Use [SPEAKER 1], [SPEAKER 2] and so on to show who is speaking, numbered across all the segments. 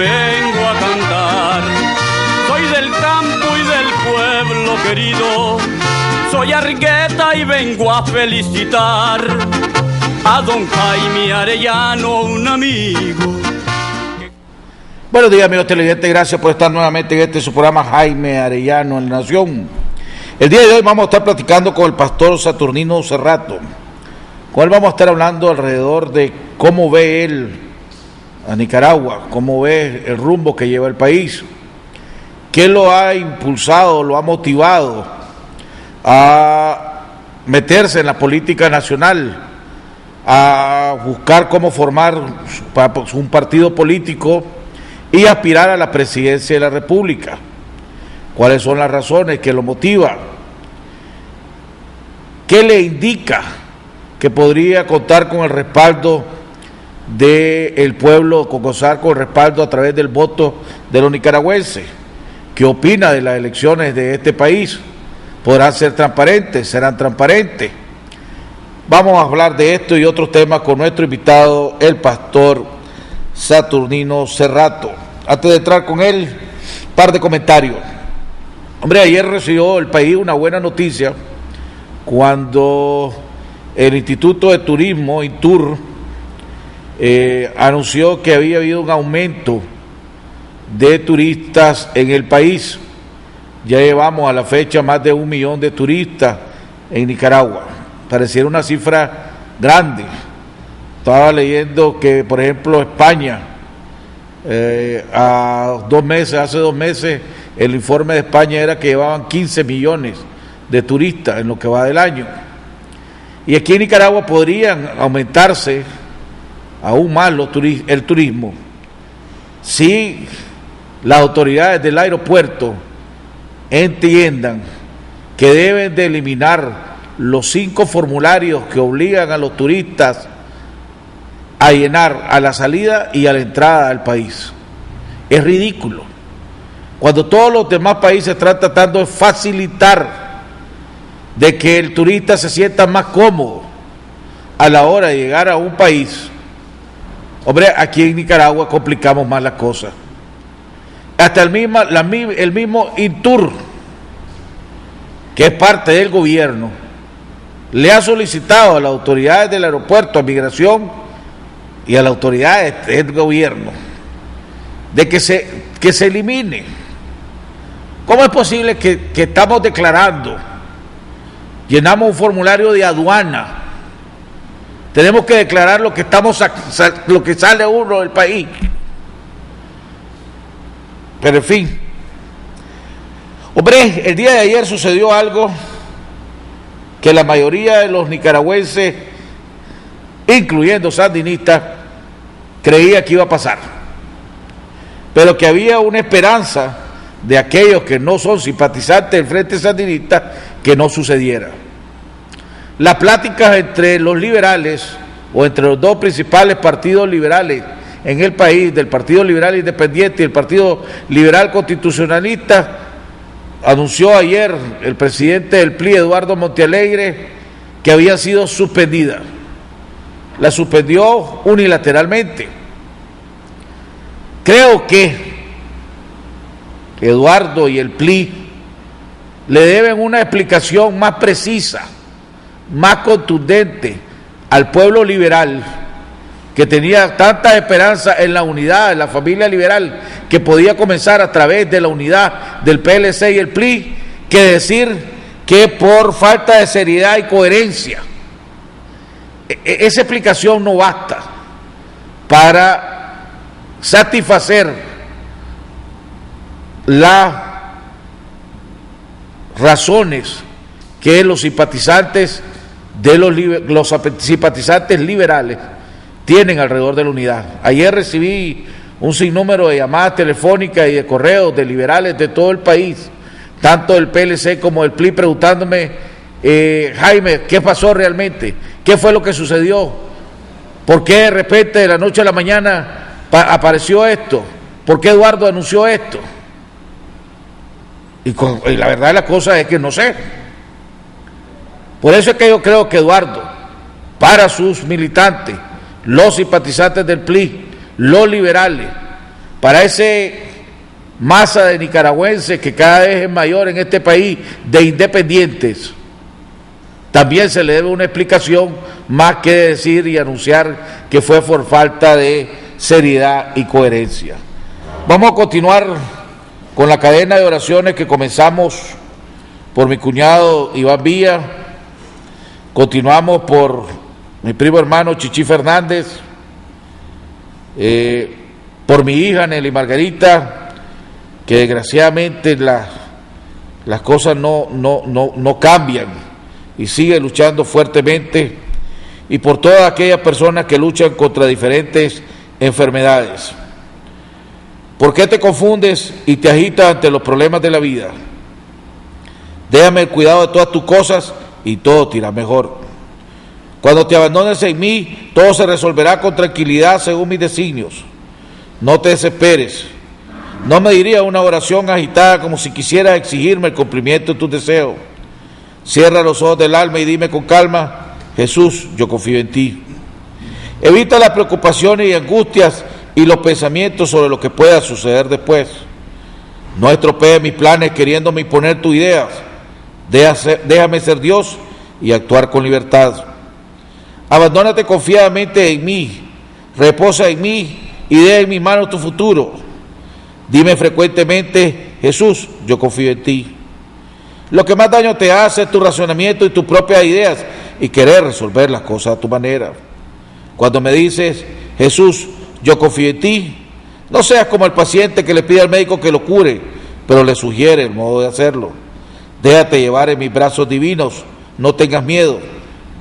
[SPEAKER 1] vengo a cantar. Soy del campo y del pueblo querido, soy Argueta y vengo a felicitar a don Jaime Arellano, un amigo.
[SPEAKER 2] Buenos días, amigos televidentes, gracias por estar nuevamente en su programa Jaime Arellano en La Nación. El día de hoy vamos a estar platicando con el pastor Saturnino Cerrato, con él vamos a estar hablando alrededor de cómo ve él a Nicaragua, cómo ve el rumbo que lleva el país, qué lo ha impulsado, lo ha motivado a meterse en la política nacional, a buscar cómo formar un partido político y aspirar a la presidencia de la República. ¿Cuáles son las razones que lo motivan? ¿Qué le indica que podría contar con el respaldo del pueblo, gozar con el respaldo a través del voto de los nicaragüenses? ¿Qué opina de las elecciones de este país? ¿Podrán ser transparentes? ¿Serán transparentes? Vamos a hablar de esto y otros temas con nuestro invitado, el pastor Saturnino Cerrato. Antes de entrar con él, un par de comentarios. Hombre, ayer recibió el país una buena noticia cuando el Instituto de Turismo, INTUR, anunció que había habido un aumento de turistas en el país. Ya llevamos a la fecha más de 1 millón de turistas en Nicaragua. Pareciera una cifra grande. Estaba leyendo que, por ejemplo, España, hace 2 meses, el informe de España era que llevaban 15 millones de turistas en lo que va del año. Y aquí en Nicaragua podrían aumentarse aún más el turismo si las autoridades del aeropuerto entiendan que deben de eliminar los 5 formularios que obligan a los turistas a llenar a la salida y a la entrada del país. Es ridículo. Cuando todos los demás países están tratando de facilitar de que el turista se sienta más cómodo a la hora de llegar a un país, hombre, aquí en Nicaragua complicamos más las cosas. Hasta el mismo INTUR, que es parte del gobierno, le ha solicitado a las autoridades del aeropuerto, a Migración y a las autoridades del gobierno, de que se elimine. ¿Cómo es posible que estamos declarando, llenamos un formulario de aduana, tenemos que declarar lo que sale uno del país? Pero en fin, hombre, el día de ayer sucedió algo que la mayoría de los nicaragüenses, incluyendo sandinistas, creía que iba a pasar, pero que había una esperanza de aquellos que no son simpatizantes del Frente Sandinista que no sucediera. Las pláticas entre los liberales o entre los dos principales partidos liberales en el país, del Partido Liberal Independiente y el Partido Liberal Constitucionalista, anunció ayer el presidente del PLI, Eduardo Montealegre, que había sido suspendida. La suspendió unilateralmente. Creo que Eduardo y el PLI le deben una explicación más precisa, más contundente al pueblo liberal, que tenía tanta esperanza en la unidad, en la familia liberal, que podía comenzar a través de la unidad del PLC y el PLI, que decir que por falta de seriedad y coherencia. Esa explicación no basta para satisfacer las razones que los simpatizantes los simpatizantes liberales tienen alrededor de la unidad. Ayer recibí un sinnúmero de llamadas telefónicas y de correos de liberales de todo el país, tanto del PLC como del PLI, preguntándome, Jaime, ¿qué pasó realmente? ¿Qué fue lo que sucedió? ¿Por qué de repente de la noche a la mañana apareció esto? ¿Por qué Eduardo anunció esto? Y la verdad de la cosa es que no sé. Por eso es que yo creo que Eduardo, para sus militantes, los simpatizantes del PLI, los liberales, para ese masa de nicaragüenses que cada vez es mayor en este país, de independientes, también se le debe una explicación, más que decir y anunciar que fue por falta de seriedad y coherencia. Vamos a continuar con la cadena de oraciones que comenzamos por mi cuñado Iván Villa, continuamos por mi primo hermano Chichi Fernández, por mi hija Nelly Margarita, que desgraciadamente las cosas no cambian y sigue luchando fuertemente, y por todas aquellas personas que luchan contra diferentes enfermedades. ¿Por qué te confundes y te agitas ante los problemas de la vida? Déjame el cuidado de todas tus cosas y todo te irá mejor. Cuando te abandones en mí, todo se resolverá con tranquilidad según mis designios. No te desesperes. No me diría una oración agitada como si quisieras exigirme el cumplimiento de tus deseos. Cierra los ojos del alma y dime con calma: Jesús, yo confío en ti. Evita las preocupaciones y angustias y los pensamientos sobre lo que pueda suceder después. No estropees mis planes queriéndome imponer tus ideas. Déjame ser Dios y actuar con libertad. Abandónate confiadamente en mí, reposa en mí y deja en mis manos tu futuro. Dime frecuentemente: Jesús, yo confío en ti. Lo que más daño te hace es tu razonamiento y tus propias ideas y querer resolver las cosas a tu manera. Cuando me dices: Jesús, yo confío en ti, no seas como el paciente que le pide al médico que lo cure, pero le sugiere el modo de hacerlo. Déjate llevar en mis brazos divinos, no tengas miedo,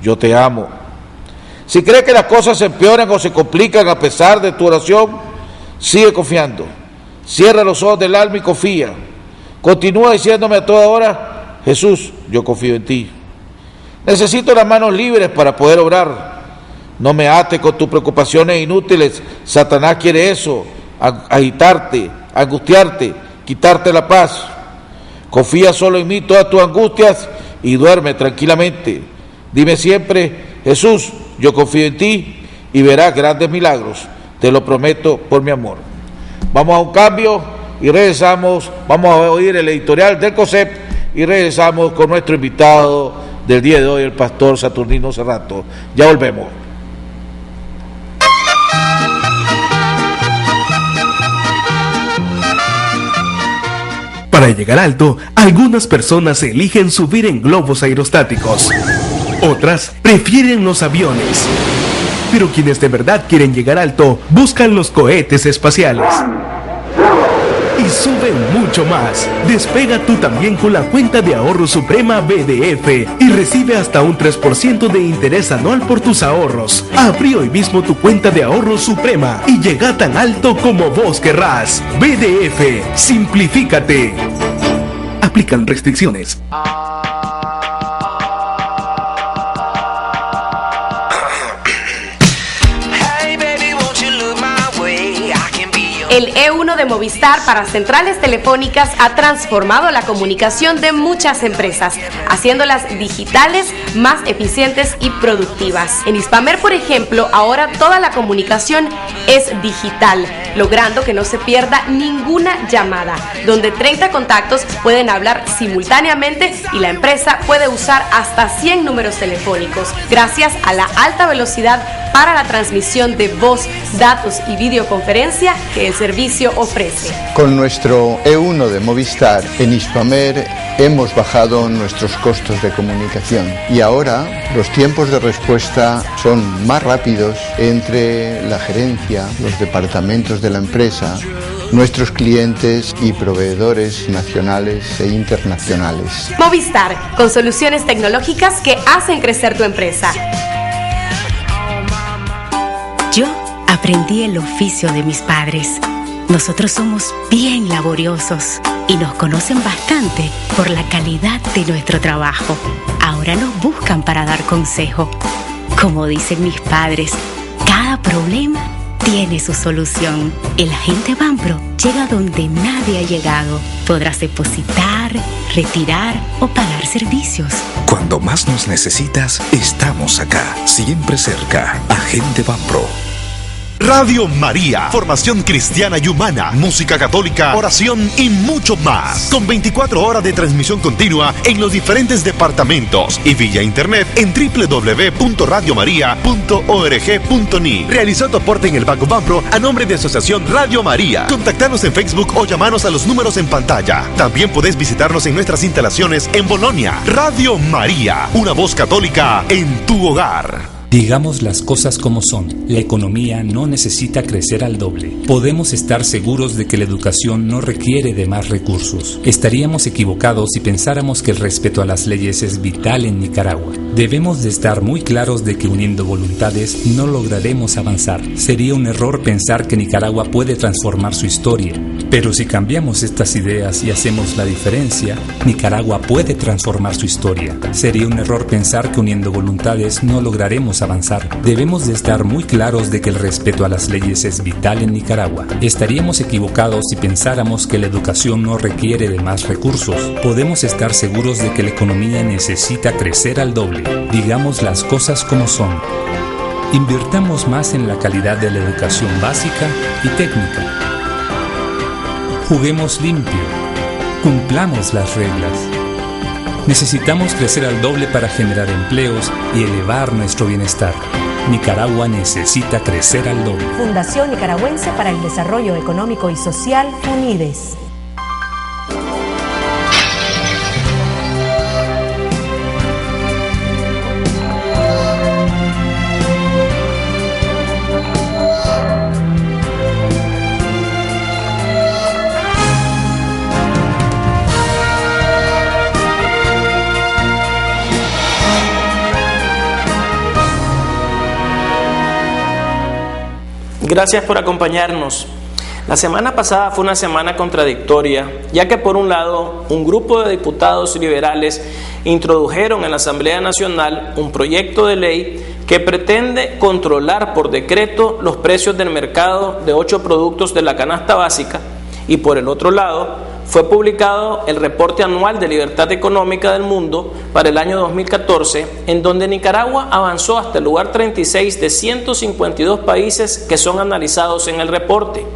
[SPEAKER 2] yo te amo. Si crees que las cosas se empeoran o se complican a pesar de tu oración, sigue confiando. Cierra los ojos del alma y confía. Continúa diciéndome a toda hora: Jesús, yo confío en ti. Necesito las manos libres para poder obrar. No me ates con tus preocupaciones inútiles. Satanás quiere eso: agitarte, angustiarte, quitarte la paz. Confía solo en mí todas tus angustias y duerme tranquilamente. Dime siempre: Jesús, yo confío en ti, y verás grandes milagros. Te lo prometo por mi amor. Vamos a un cambio y regresamos. Vamos a oír el editorial del COSEP y regresamos con nuestro invitado del día de hoy, el pastor Saturnino Cerrato. Ya volvemos.
[SPEAKER 3] Para llegar alto, algunas personas eligen subir en globos aerostáticos. Otras prefieren los aviones. Pero quienes de verdad quieren llegar alto, buscan los cohetes espaciales. Y suben mucho más. Despega tú también con la cuenta de ahorro Suprema BDF y recibe hasta un 3% de interés anual por tus ahorros. Abrí hoy mismo tu cuenta de ahorro Suprema y llega tan alto como vos querrás. BDF, simplifícate. Aplican restricciones.
[SPEAKER 4] El E1 de Movistar para centrales telefónicas ha transformado la comunicación de muchas empresas, haciéndolas digitales, más eficientes y productivas. En Hispamer, por ejemplo, ahora toda la comunicación es digital, logrando que no se pierda ninguna llamada, donde 30 contactos pueden hablar simultáneamente y la empresa puede usar hasta 100 números telefónicos, gracias a la alta velocidad para la transmisión de voz, datos y videoconferencia que el servicio ofrece.
[SPEAKER 5] Con nuestro E1 de Movistar en Hispamer hemos bajado nuestros costos de comunicación y ahora los tiempos de respuesta son más rápidos entre la gerencia, los departamentos de la empresa, nuestros clientes y proveedores nacionales e internacionales.
[SPEAKER 4] Movistar, con soluciones tecnológicas que hacen crecer tu empresa.
[SPEAKER 6] Yo aprendí el oficio de mis padres. Nosotros somos bien laboriosos y nos conocen bastante por la calidad de nuestro trabajo. Ahora nos buscan para dar consejo. Como dicen mis padres, cada problema tiene su solución. El agente Banpro llega donde nadie ha llegado. Podrás depositar, retirar o pagar servicios.
[SPEAKER 7] Cuando más nos necesitas, estamos acá, siempre cerca. Agente Banpro. Radio María, formación cristiana y humana, música católica, oración y mucho más. Con 24 horas de transmisión continua en los diferentes departamentos y vía internet en www.radiomaria.org.ni. Realizó tu aporte en el Banco Banpro a nombre de Asociación Radio María. Contactanos en Facebook o llamanos a los números en pantalla. También podés visitarnos en nuestras instalaciones en Bolonia. Radio María, una voz católica en tu hogar.
[SPEAKER 8] Digamos las cosas como son. La economía no necesita crecer al doble. Podemos estar seguros de que la educación no requiere de más recursos. Estaríamos equivocados si pensáramos que el respeto a las leyes es vital en Nicaragua. Debemos de estar muy claros de que uniendo voluntades no lograremos avanzar. Sería un error pensar que Nicaragua puede transformar su historia. Pero si cambiamos estas ideas y hacemos la diferencia, Nicaragua puede transformar su historia. Sería un error pensar que uniendo voluntades no lograremos avanzar. Debemos de estar muy claros de que el respeto a las leyes es vital en Nicaragua. Estaríamos equivocados si pensáramos que la educación no requiere de más recursos. Podemos estar seguros de que la economía necesita crecer al doble. Digamos las cosas como son. Invirtamos más en la calidad de la educación básica y técnica. Juguemos limpio. Cumplamos las reglas. Necesitamos crecer al doble para generar empleos y elevar nuestro bienestar. Nicaragua necesita crecer al doble.
[SPEAKER 9] Fundación Nicaragüense para el Desarrollo Económico y Social, FUNIDES.
[SPEAKER 10] Gracias por acompañarnos. La semana pasada fue una semana contradictoria, ya que por un lado, un grupo de diputados liberales introdujeron en la Asamblea Nacional un proyecto de ley que pretende controlar por decreto los precios del mercado de 8 productos de la canasta básica, y por el otro lado, fue publicado el reporte anual de libertad económica del mundo para el año 2014, en donde Nicaragua avanzó hasta el lugar 36 de 152 países que son analizados en el reporte.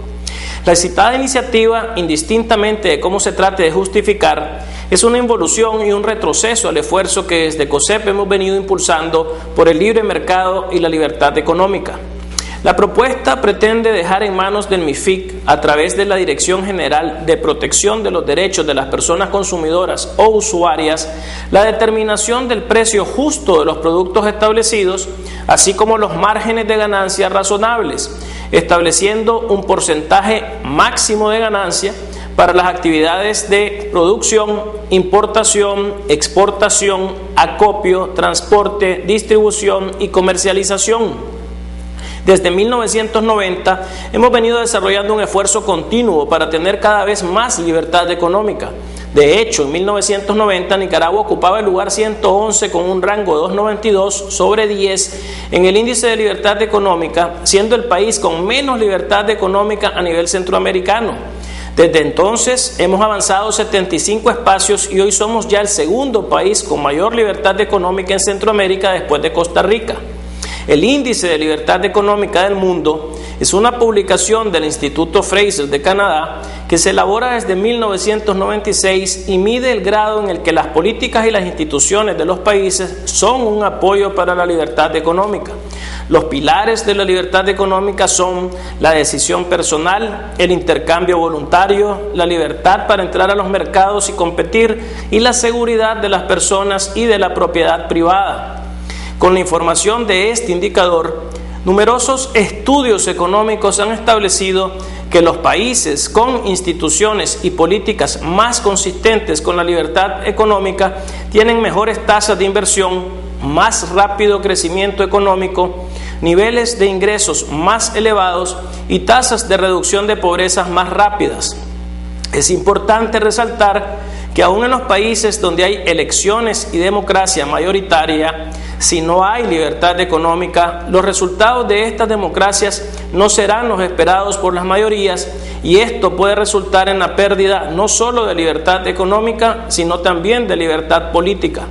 [SPEAKER 10] La citada iniciativa, indistintamente de cómo se trate de justificar, es una involución y un retroceso al esfuerzo que desde COSEP hemos venido impulsando por el libre mercado y la libertad económica. La propuesta pretende dejar en manos del MIFIC, a través de la Dirección General de Protección de los Derechos de las Personas Consumidoras o Usuarias, la determinación del precio justo de los productos establecidos, así como los márgenes de ganancia razonables, estableciendo un porcentaje máximo de ganancia para las actividades de producción, importación, exportación, acopio, transporte, distribución y comercialización. Desde 1990 hemos venido desarrollando un esfuerzo continuo para tener cada vez más libertad económica. De hecho, en 1990 Nicaragua ocupaba el lugar 111 con un rango de 292 sobre 10 en el índice de libertad económica, siendo el país con menos libertad económica a nivel centroamericano. Desde entonces hemos avanzado 75 espacios y hoy somos ya el segundo país con mayor libertad económica en Centroamérica después de Costa Rica. El Índice de Libertad Económica del Mundo es una publicación del Instituto Fraser de Canadá que se elabora desde 1996 y mide el grado en el que las políticas y las instituciones de los países son un apoyo para la libertad económica. Los pilares de la libertad económica son la decisión personal, el intercambio voluntario, la libertad para entrar a los mercados y competir y la seguridad de las personas y de la propiedad privada. Con la información de este indicador, numerosos estudios económicos han establecido que los países con instituciones y políticas más consistentes con la libertad económica tienen mejores tasas de inversión, más rápido crecimiento económico, niveles de ingresos más elevados y tasas de reducción de pobreza más rápidas. Es importante resaltar que aún en los países donde hay elecciones y democracia mayoritaria, si no hay libertad económica, los resultados de estas democracias no serán los esperados por las mayorías y esto puede resultar en la pérdida no solo de libertad económica, sino también de libertad política.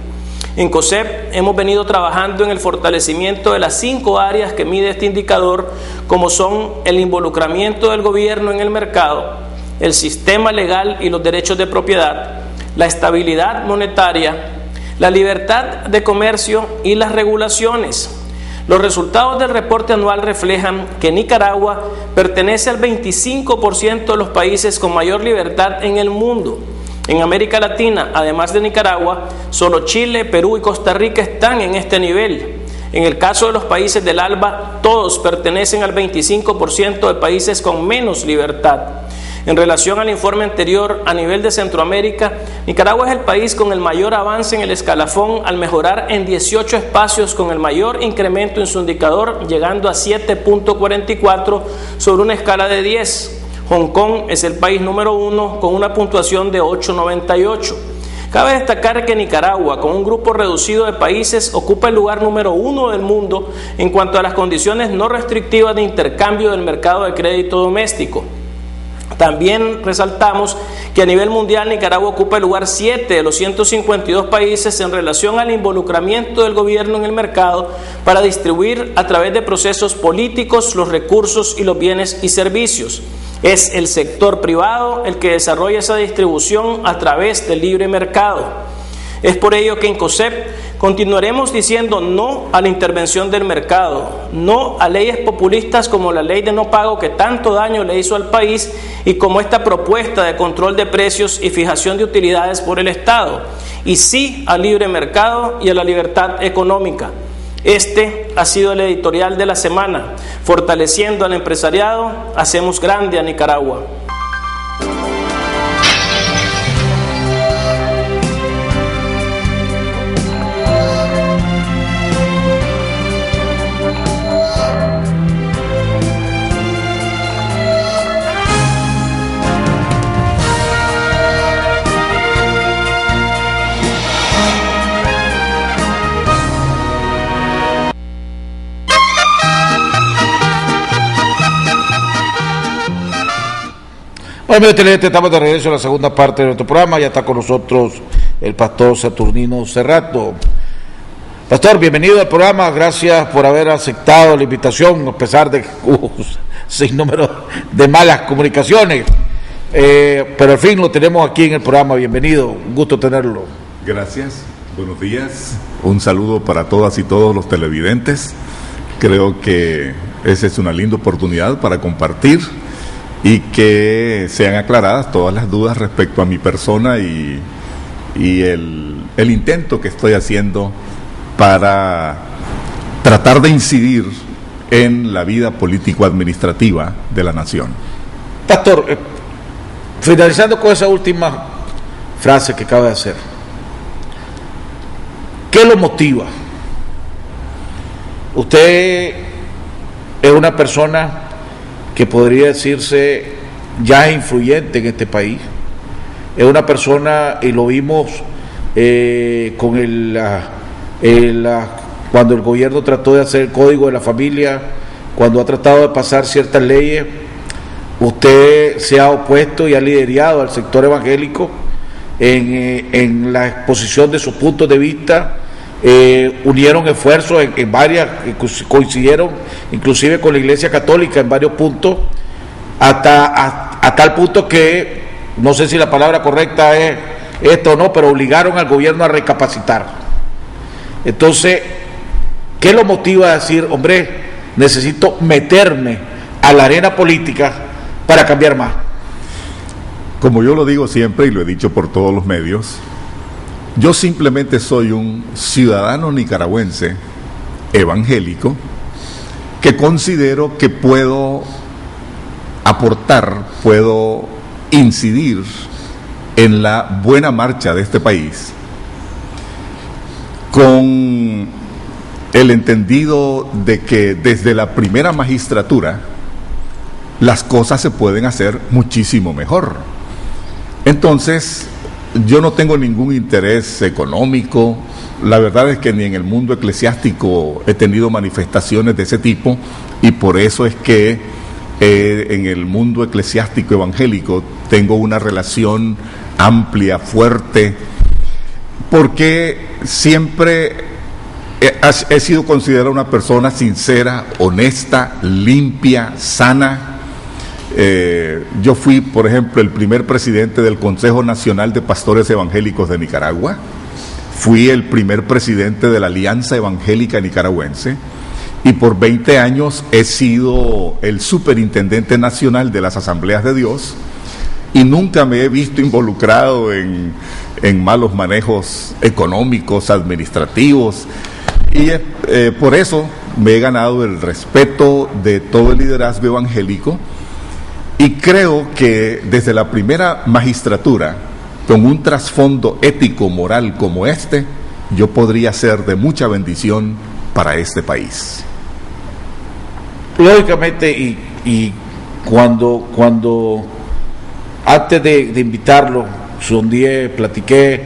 [SPEAKER 10] En COSEP hemos venido trabajando en el fortalecimiento de las 5 áreas que mide este indicador, como son el involucramiento del gobierno en el mercado, el sistema legal y los derechos de propiedad, la estabilidad monetaria, la libertad de comercio y las regulaciones. Los resultados del reporte anual reflejan que Nicaragua pertenece al 25% de los países con mayor libertad en el mundo. En América Latina, además de Nicaragua, solo Chile, Perú y Costa Rica están en este nivel. En el caso de los países del ALBA, todos pertenecen al 25% de países con menos libertad. En relación al informe anterior, a nivel de Centroamérica, Nicaragua es el país con el mayor avance en el escalafón al mejorar en 18 espacios con el mayor incremento en su indicador, llegando a 7.44 sobre una escala de 10. Hong Kong es el país número 1 con una puntuación de 8.98. Cabe destacar que Nicaragua, con un grupo reducido de países, ocupa el lugar número 1 del mundo en cuanto a las condiciones no restrictivas de intercambio del mercado de crédito doméstico. También resaltamos que a nivel mundial Nicaragua ocupa el lugar 7 de los 152 países en relación al involucramiento del gobierno en el mercado para distribuir a través de procesos políticos los recursos y los bienes y servicios. Es el sector privado el que desarrolla esa distribución a través del libre mercado. Es por ello que en COSEP continuaremos diciendo no a la intervención del mercado, no a leyes populistas como la ley de no pago que tanto daño le hizo al país y como esta propuesta de control de precios y fijación de utilidades por el Estado, y sí al libre mercado y a la libertad económica. Este ha sido el editorial de la semana. Fortaleciendo al empresariado, hacemos grande a Nicaragua.
[SPEAKER 2] Bueno, estamos de regreso a la segunda parte de nuestro programa. Ya está con nosotros el pastor Saturnino Cerrato. Pastor, bienvenido al programa. Gracias por haber aceptado la invitación, a pesar de sin número de malas comunicaciones. Pero al fin lo tenemos aquí en el programa. Bienvenido, un gusto tenerlo.
[SPEAKER 11] Gracias, buenos días. Un saludo para todas y todos los televidentes. Creo que esa es una linda oportunidad para compartir y que sean aclaradas todas las dudas respecto a mi persona y el intento que estoy haciendo para tratar de incidir en la vida político-administrativa de la nación.
[SPEAKER 2] Pastor, finalizando con esa última frase que acaba de hacer, ¿qué lo motiva? Usted es una persona que podría decirse ya es influyente en este país, es una persona, y lo vimos con cuando el gobierno trató de hacer el código de la familia, cuando ha tratado de pasar ciertas leyes, usted se ha opuesto y ha liderado al sector evangélico en la exposición de sus puntos de vista. Unieron esfuerzos en varias, coincidieron inclusive con la Iglesia Católica en varios puntos, a tal punto que, no sé si la palabra correcta es esto o no, pero obligaron al gobierno a recapacitar. Entonces, ¿qué lo motiva a decir, hombre, necesito meterme a la arena política para cambiar más?
[SPEAKER 11] Como yo lo digo siempre y lo he dicho por todos los medios, yo simplemente soy un ciudadano nicaragüense evangélico que considero que puedo aportar, puedo incidir en la buena marcha de este país con el entendido de que desde la primera magistratura las cosas se pueden hacer muchísimo mejor. Entonces, yo no tengo ningún interés económico. La verdad es que ni en el mundo eclesiástico he tenido manifestaciones de ese tipo, y por eso es que en el mundo eclesiástico evangélico tengo una relación amplia, fuerte, porque siempre he sido considerado una persona sincera, honesta, limpia, sana. Yo fui, por ejemplo, el primer presidente del Consejo Nacional de Pastores Evangélicos de Nicaragua. Fui el primer presidente de la Alianza Evangélica Nicaragüense. Y por 20 años he sido el superintendente nacional de las Asambleas de Dios. Y nunca me he visto involucrado en malos manejos económicos, administrativos. Y por eso me he ganado el respeto de todo el liderazgo evangélico. Y creo que desde la primera magistratura, con un trasfondo ético, moral como este, yo podría ser de mucha bendición para este país.
[SPEAKER 2] Lógicamente, y cuando antes de invitarlo, sondé, platiqué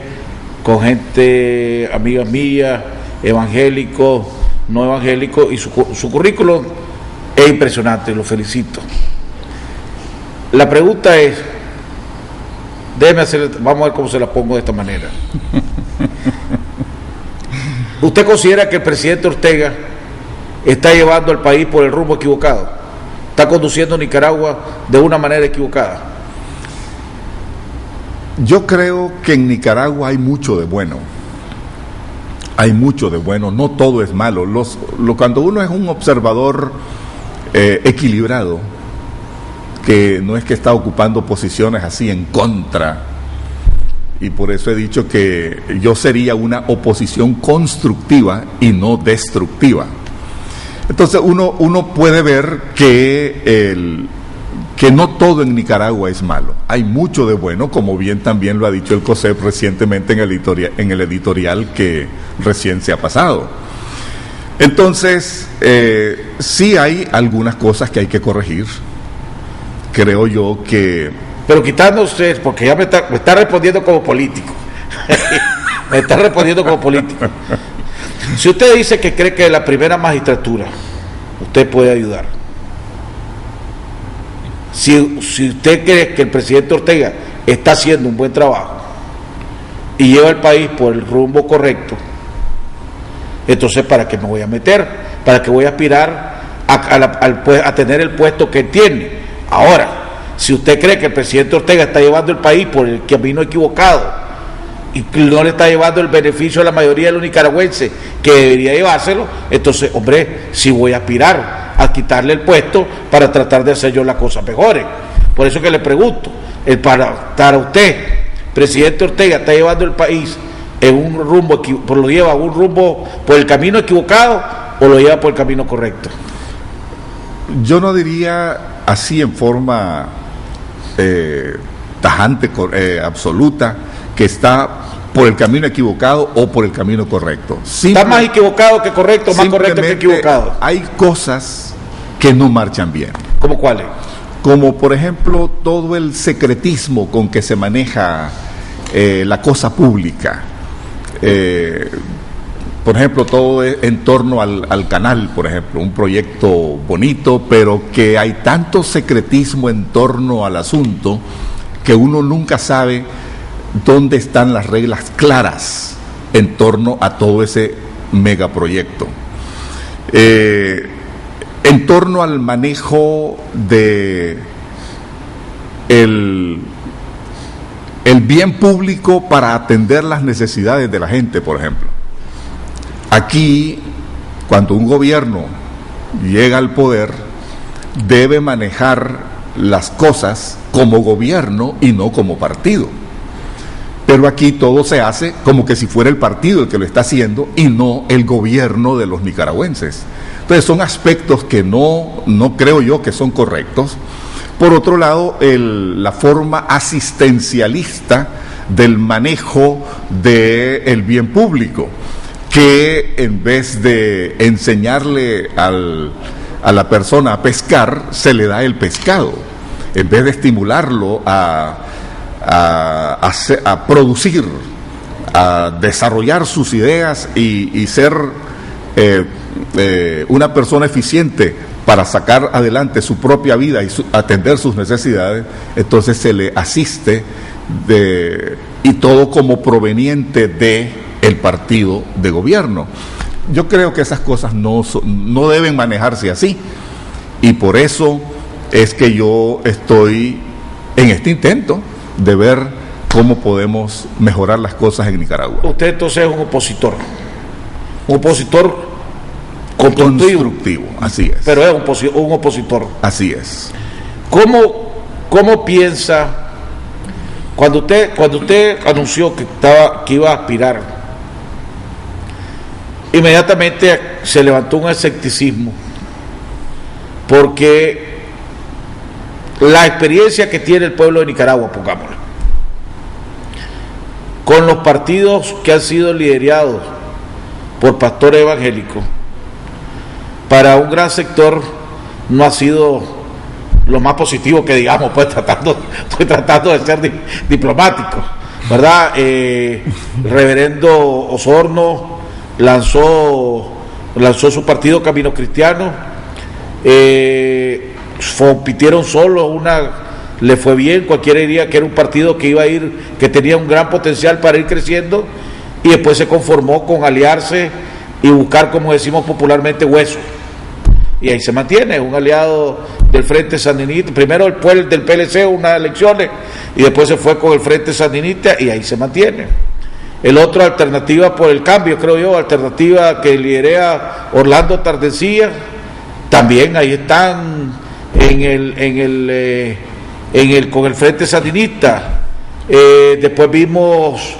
[SPEAKER 2] con gente, amigas mías, evangélicos, no evangélicos, y su currículum es impresionante, lo felicito. La pregunta es, vamos a ver cómo se la pongo de esta manera. ¿Usted considera que el presidente Ortega está llevando al país por el rumbo equivocado? ¿Está conduciendo Nicaragua de una manera equivocada?
[SPEAKER 11] Yo creo que en Nicaragua hay mucho de bueno. Hay mucho de bueno, no todo es malo. Cuando uno es un observador equilibrado, que no es que está ocupando posiciones así en contra, y por eso he dicho que yo sería una oposición constructiva y no destructiva. Entonces uno puede ver que no todo en Nicaragua es malo. Hay mucho de bueno, como bien también lo ha dicho el COSEP recientemente en el editorial que recién se ha pasado. Entonces, sí hay algunas cosas que hay que corregir. Creo yo que...
[SPEAKER 2] Pero quitando usted, porque ya me está respondiendo como político. Me está respondiendo como político. Si usted dice que cree que la primera magistratura usted puede ayudar, si usted cree que el presidente Ortega está haciendo un buen trabajo y lleva el país por el rumbo correcto, entonces ¿para qué me voy a meter? ¿Para qué voy a aspirar a tener el puesto que tiene? Ahora, si usted cree que el presidente Ortega está llevando el país por el camino equivocado y no le está llevando el beneficio a la mayoría de los nicaragüenses que debería llevárselo, entonces, hombre, sí voy a aspirar a quitarle el puesto para tratar de hacer yo las cosas mejores. Por eso que le pregunto, para usted, presidente Ortega, ¿está llevando el país en un rumbo, lo lleva a un rumbo por el camino equivocado o lo lleva por el camino correcto?
[SPEAKER 11] Yo no diría así en forma tajante, absoluta, que está por el camino equivocado o por el camino correcto.
[SPEAKER 2] ¿Está más equivocado que correcto, más correcto que equivocado?
[SPEAKER 11] Hay cosas que no marchan bien.
[SPEAKER 2] ¿Cómo cuáles?
[SPEAKER 11] Como por ejemplo todo el secretismo con que se maneja la cosa pública. Por ejemplo, todo en torno al canal, por ejemplo, un proyecto bonito, pero que hay tanto secretismo en torno al asunto que uno nunca sabe dónde están las reglas claras en torno a todo ese megaproyecto. En torno al manejo de el bien público para atender las necesidades de la gente, por ejemplo. Aquí, cuando un gobierno llega al poder, debe manejar las cosas como gobierno y no como partido. Pero aquí todo se hace como que si fuera el partido el que lo está haciendo y no el gobierno de los nicaragüenses. Entonces son aspectos que no creo yo que son correctos. Por otro lado, la forma asistencialista del manejo del bien público, que en vez de enseñarle a la persona a pescar, se le da el pescado, en vez de estimularlo a producir, a desarrollar sus ideas y ser una persona eficiente para sacar adelante su propia vida y atender sus necesidades. Entonces se le asiste y todo como proveniente de el partido de gobierno. Yo creo que esas cosas no deben manejarse así, y por eso es que yo estoy en este intento de ver cómo podemos mejorar las cosas en Nicaragua.
[SPEAKER 2] Usted entonces es un opositor constructivo,
[SPEAKER 11] así es.
[SPEAKER 2] Pero es un opositor.
[SPEAKER 11] Así es.
[SPEAKER 2] ¿Cómo piensa cuando usted anunció que iba a aspirar? Inmediatamente se levantó un escepticismo, porque la experiencia que tiene el pueblo de Nicaragua, pongámoslo, con los partidos que han sido liderados por pastores evangélicos, para un gran sector no ha sido lo más positivo que digamos, pues estoy tratando de ser diplomático, ¿verdad? El reverendo Osorno lanzó su partido Camino Cristiano, compitieron solos, le fue bien, cualquiera diría que era un partido que tenía un gran potencial para ir creciendo, y después se conformó con aliarse y buscar, como decimos popularmente, hueso, y ahí se mantiene, un aliado del Frente Sandinista, primero del PLC unas elecciones, y después se fue con el Frente Sandinista, y ahí se mantiene. El otro, Alternativa por el Cambio, creo yo, alternativa que lidera Orlando Tardecía, también ahí están con el Frente Sandinista. Después vimos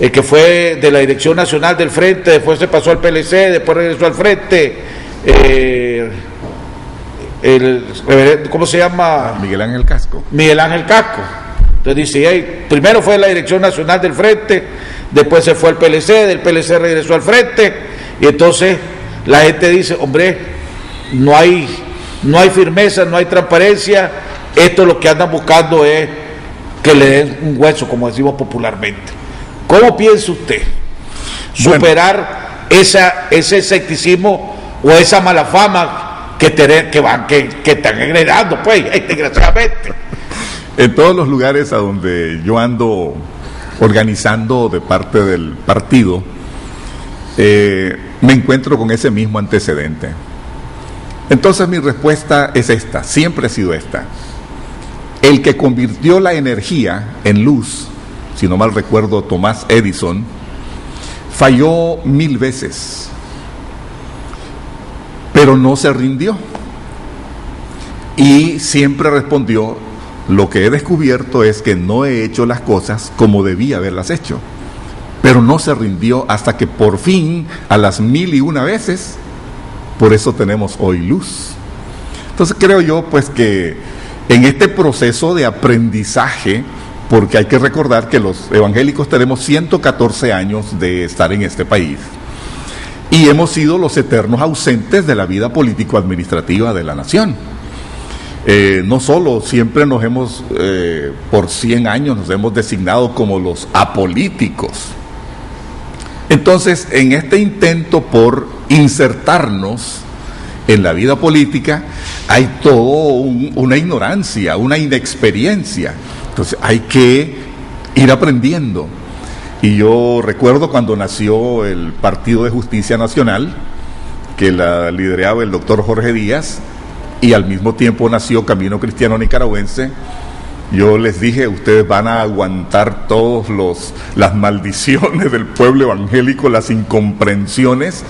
[SPEAKER 2] el que fue de la Dirección Nacional del Frente, después se pasó al PLC, después regresó al Frente, ¿cómo se llama?
[SPEAKER 11] Miguel Ángel Casco.
[SPEAKER 2] Entonces dice, primero fue la Dirección Nacional del Frente, después se fue al PLC, del PLC regresó al Frente, y entonces la gente dice, hombre, no hay firmeza, no hay transparencia, esto lo que andan buscando es que le den un hueso, como decimos popularmente. ¿Cómo piensa usted superar ese escepticismo o esa mala fama que están heredando, pues, desgraciadamente?
[SPEAKER 11] En todos los lugares a donde yo ando organizando de parte del partido, me encuentro con ese mismo antecedente. Entonces mi respuesta es esta, siempre ha sido esta. El que convirtió la energía en luz, si no mal recuerdo, Thomas Edison, falló 1000 veces, pero no se rindió y siempre respondió: lo que he descubierto es que no he hecho las cosas como debía haberlas hecho, pero no se rindió hasta que por fin, a las 1001 veces, por eso tenemos hoy luz. Entonces creo yo pues que en este proceso de aprendizaje, porque hay que recordar que los evangélicos tenemos 114 años de estar en este país y hemos sido los eternos ausentes de la vida político-administrativa de la nación. No solo siempre nos hemos, por 100 años nos hemos designado como los apolíticos. Entonces, en este intento por insertarnos en la vida política, hay una ignorancia, una inexperiencia. Entonces hay que ir aprendiendo. Y yo recuerdo cuando nació el Partido de Justicia Nacional, que la lideraba el doctor Jorge Díaz, y al mismo tiempo nació Camino Cristiano Nicaragüense. Yo les dije, ustedes van a aguantar las maldiciones del pueblo evangélico, las incomprensiones,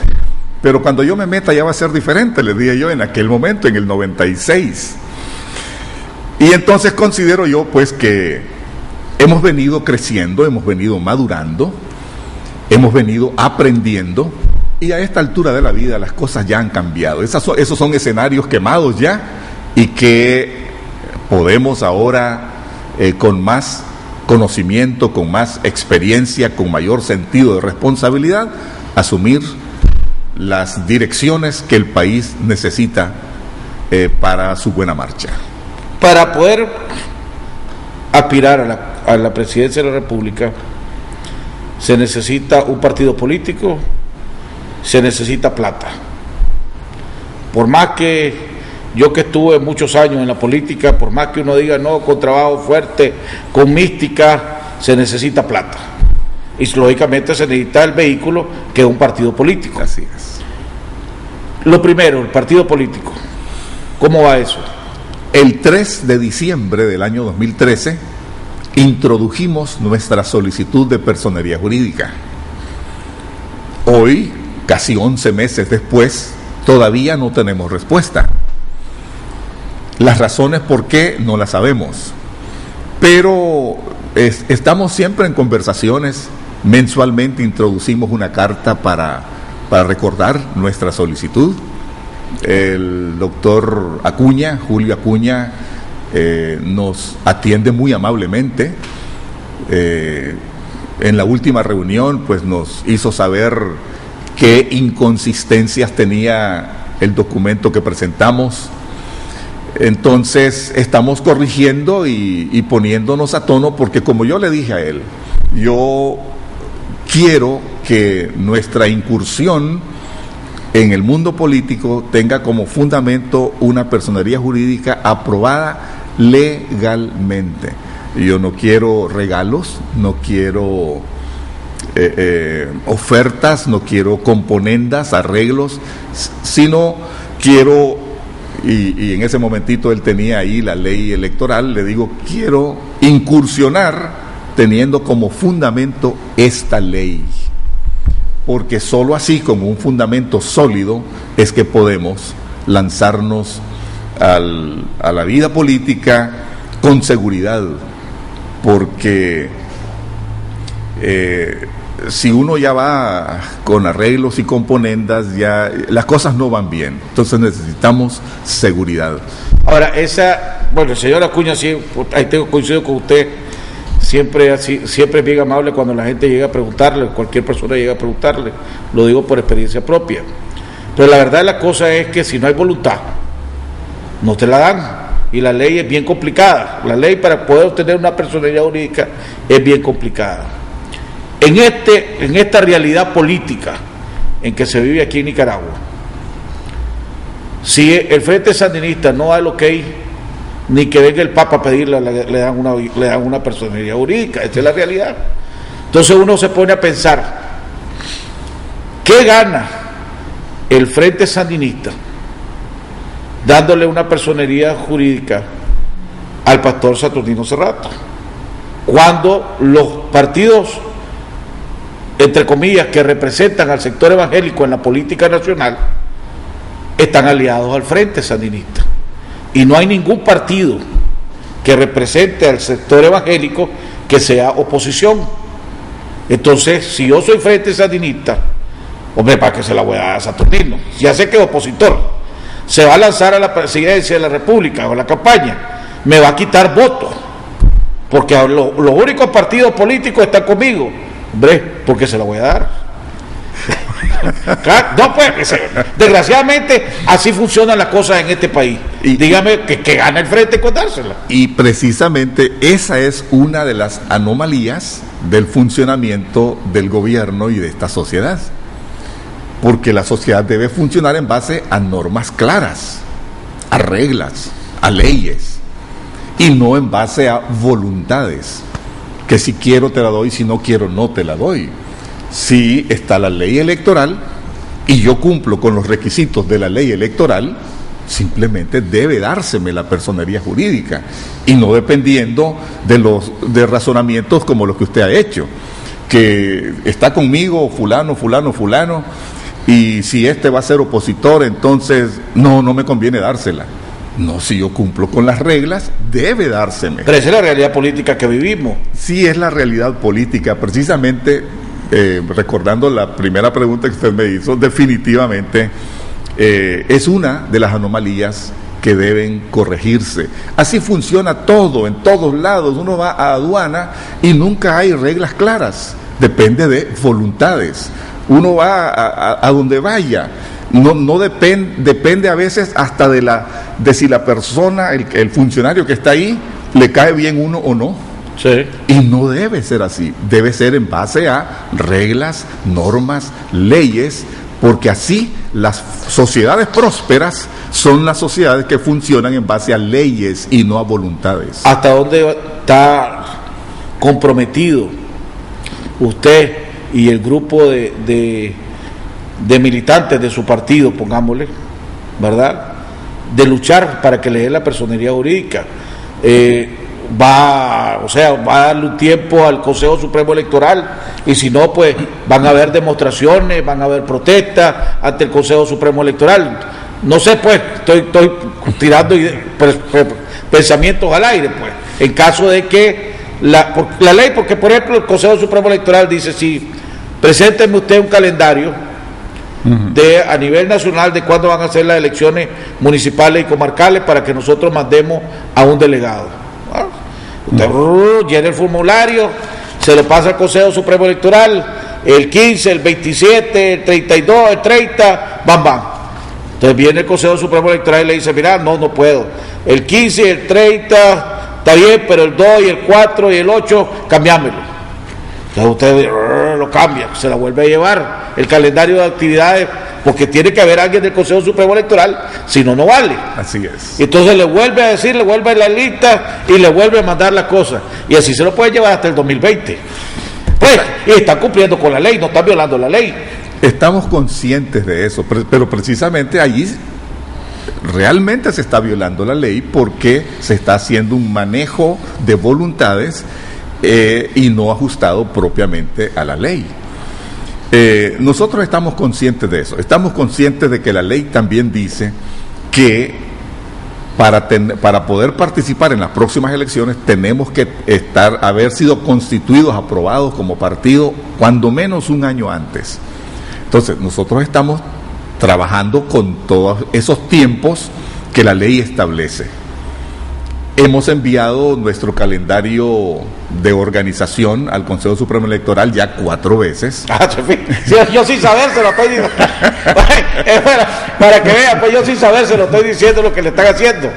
[SPEAKER 11] pero cuando yo me meta ya va a ser diferente, les dije yo en aquel momento, en el 96. Y entonces considero yo pues que hemos venido creciendo, hemos venido madurando, hemos venido aprendiendo, y a esta altura de la vida las cosas ya han cambiado. Esos son escenarios quemados ya, y que podemos ahora con más conocimiento, con más experiencia, con mayor sentido de responsabilidad, asumir las direcciones que el país necesita para su buena marcha.
[SPEAKER 2] Para poder aspirar a la presidencia de la República se necesita un partido político, se necesita plata. Por más que yo que estuve muchos años en la política, por más que uno diga no, con trabajo fuerte, con mística, se necesita plata. Y lógicamente se necesita el vehículo que es un partido político.
[SPEAKER 11] Así es.
[SPEAKER 2] Lo primero, el partido político. ¿Cómo va eso?
[SPEAKER 11] El 3 de diciembre del año 2013 introdujimos nuestra solicitud de personería jurídica. Hoy, casi 11 meses después, todavía no tenemos respuesta. Las razones por qué no las sabemos, pero estamos siempre en conversaciones. Mensualmente introducimos una carta para recordar nuestra solicitud. El doctor Acuña, Julio Acuña, nos atiende muy amablemente. En la última reunión pues nos hizo saber qué inconsistencias tenía el documento que presentamos. Entonces estamos corrigiendo y poniéndonos a tono, porque como yo le dije a él, yo quiero que nuestra incursión en el mundo político tenga como fundamento una personería jurídica aprobada legalmente. Yo no quiero regalos, no quiero ofertas, no quiero componendas, arreglos, sino quiero, y en ese momentito él tenía ahí la ley electoral, le digo, quiero incursionar teniendo como fundamento esta ley, porque solo así, como un fundamento sólido, es que podemos lanzarnos a la vida política con seguridad, porque si uno ya va con arreglos y componendas, ya las cosas no van bien. Entonces necesitamos seguridad.
[SPEAKER 2] Ahora, el señor Acuña, sí, ahí coincido con usted, siempre es bien amable cuando la gente llega a preguntarle, cualquier persona llega a preguntarle, lo digo por experiencia propia. Pero la verdad de la cosa es que si no hay voluntad, no te la dan. Y la ley es bien complicada. La ley para poder obtener una personería jurídica es bien complicada. En esta realidad política en que se vive aquí en Nicaragua, si el Frente Sandinista no da el ok, ni que venga el Papa a pedirle, le dan una personería jurídica. Esta es la realidad. Entonces uno se pone a pensar, ¿qué gana el Frente Sandinista dándole una personería jurídica al pastor Saturnino Cerrato, cuando los partidos, entre comillas, que representan al sector evangélico en la política nacional están aliados al Frente Sandinista? Y no hay ningún partido que represente al sector evangélico que sea oposición. Entonces, si yo soy Frente Sandinista, hombre, ¿para qué se la voy a dar a Saturnino? Ya sé que es opositor, se va a lanzar a la presidencia de la República o a la campaña, me va a quitar votos, porque los únicos partidos políticos están conmigo. Hombre, ¿por qué se la voy a dar? No, pues, desgraciadamente así funcionan las cosas en este país. Y dígame que gana el Frente con dársela.
[SPEAKER 11] Y precisamente esa es una de las anomalías del funcionamiento del gobierno y de esta sociedad, porque la sociedad debe funcionar en base a normas claras, a reglas, a leyes, y no en base a voluntades, que si quiero te la doy, si no quiero no te la doy. Si está la ley electoral y yo cumplo con los requisitos de la ley electoral, simplemente debe dárseme la personería jurídica, y no dependiendo de razonamientos como los que usted ha hecho, que está conmigo fulano, y si este va a ser opositor, entonces no me conviene dársela. No, si yo cumplo con las reglas, debe dárseme.
[SPEAKER 2] Pero esa es la realidad política que vivimos.
[SPEAKER 11] Sí, es la realidad política. Precisamente, recordando la primera pregunta que usted me hizo, definitivamente es una de las anomalías que deben corregirse. Así funciona todo, en todos lados. Uno va a aduana y nunca hay reglas claras. Depende de voluntades. Uno va a donde vaya. No depende a veces hasta de si la persona, el funcionario que está ahí, le cae bien uno o no.
[SPEAKER 2] Sí.
[SPEAKER 11] Y no debe ser así, debe ser en base a reglas, normas, leyes, porque así las sociedades prósperas son las sociedades que funcionan en base a leyes y no a voluntades.
[SPEAKER 2] ¿Hasta dónde está comprometido usted y el grupo de militantes de su partido, pongámosle, ¿verdad?, de luchar para que le dé la personería jurídica? Va a darle un tiempo al Consejo Supremo Electoral, y si no, pues van a haber demostraciones, van a haber protestas ante el Consejo Supremo Electoral. No sé, pues, estoy tirando pensamientos al aire, pues, en caso de que la ley, porque por ejemplo el Consejo Supremo Electoral dice: sí, presénteme usted un calendario a nivel nacional de cuándo van a ser las elecciones municipales y comarcales para que nosotros mandemos a un delegado. Usted llena el formulario, se lo pasa al Consejo Supremo Electoral, el 15, el 27, el 32, el 30, bam. Entonces viene el Consejo Supremo Electoral y le dice: mira, no puedo. El 15 y el 30 está bien, pero el 2 y el 4 y el 8, cambiámelo. Entonces usted lo cambia, se la vuelve a llevar el calendario de actividades, porque tiene que haber alguien del Consejo Supremo Electoral, si no, no vale.
[SPEAKER 11] Así es.
[SPEAKER 2] Y entonces le vuelve a decir, le vuelve a la lista y le vuelve a mandar las cosas. Y así se lo puede llevar hasta el 2020. Pues, y está cumpliendo con la ley, no está violando la ley.
[SPEAKER 11] Estamos conscientes de eso, pero precisamente allí realmente se está violando la ley, porque se está haciendo un manejo de voluntades y no ajustado propiamente a la ley. Nosotros estamos conscientes de eso, estamos conscientes de que la ley también dice que para poder participar en las próximas elecciones tenemos que haber sido constituidos, aprobados como partido, cuando menos un año antes. Entonces, nosotros estamos trabajando con todos esos tiempos que la ley establece. Hemos enviado nuestro calendario de organización al Consejo Supremo Electoral ya 4 veces.
[SPEAKER 2] Yo sin saber se lo estoy diciendo. Para que vean, pues yo sin saber se lo estoy diciendo lo que le están haciendo.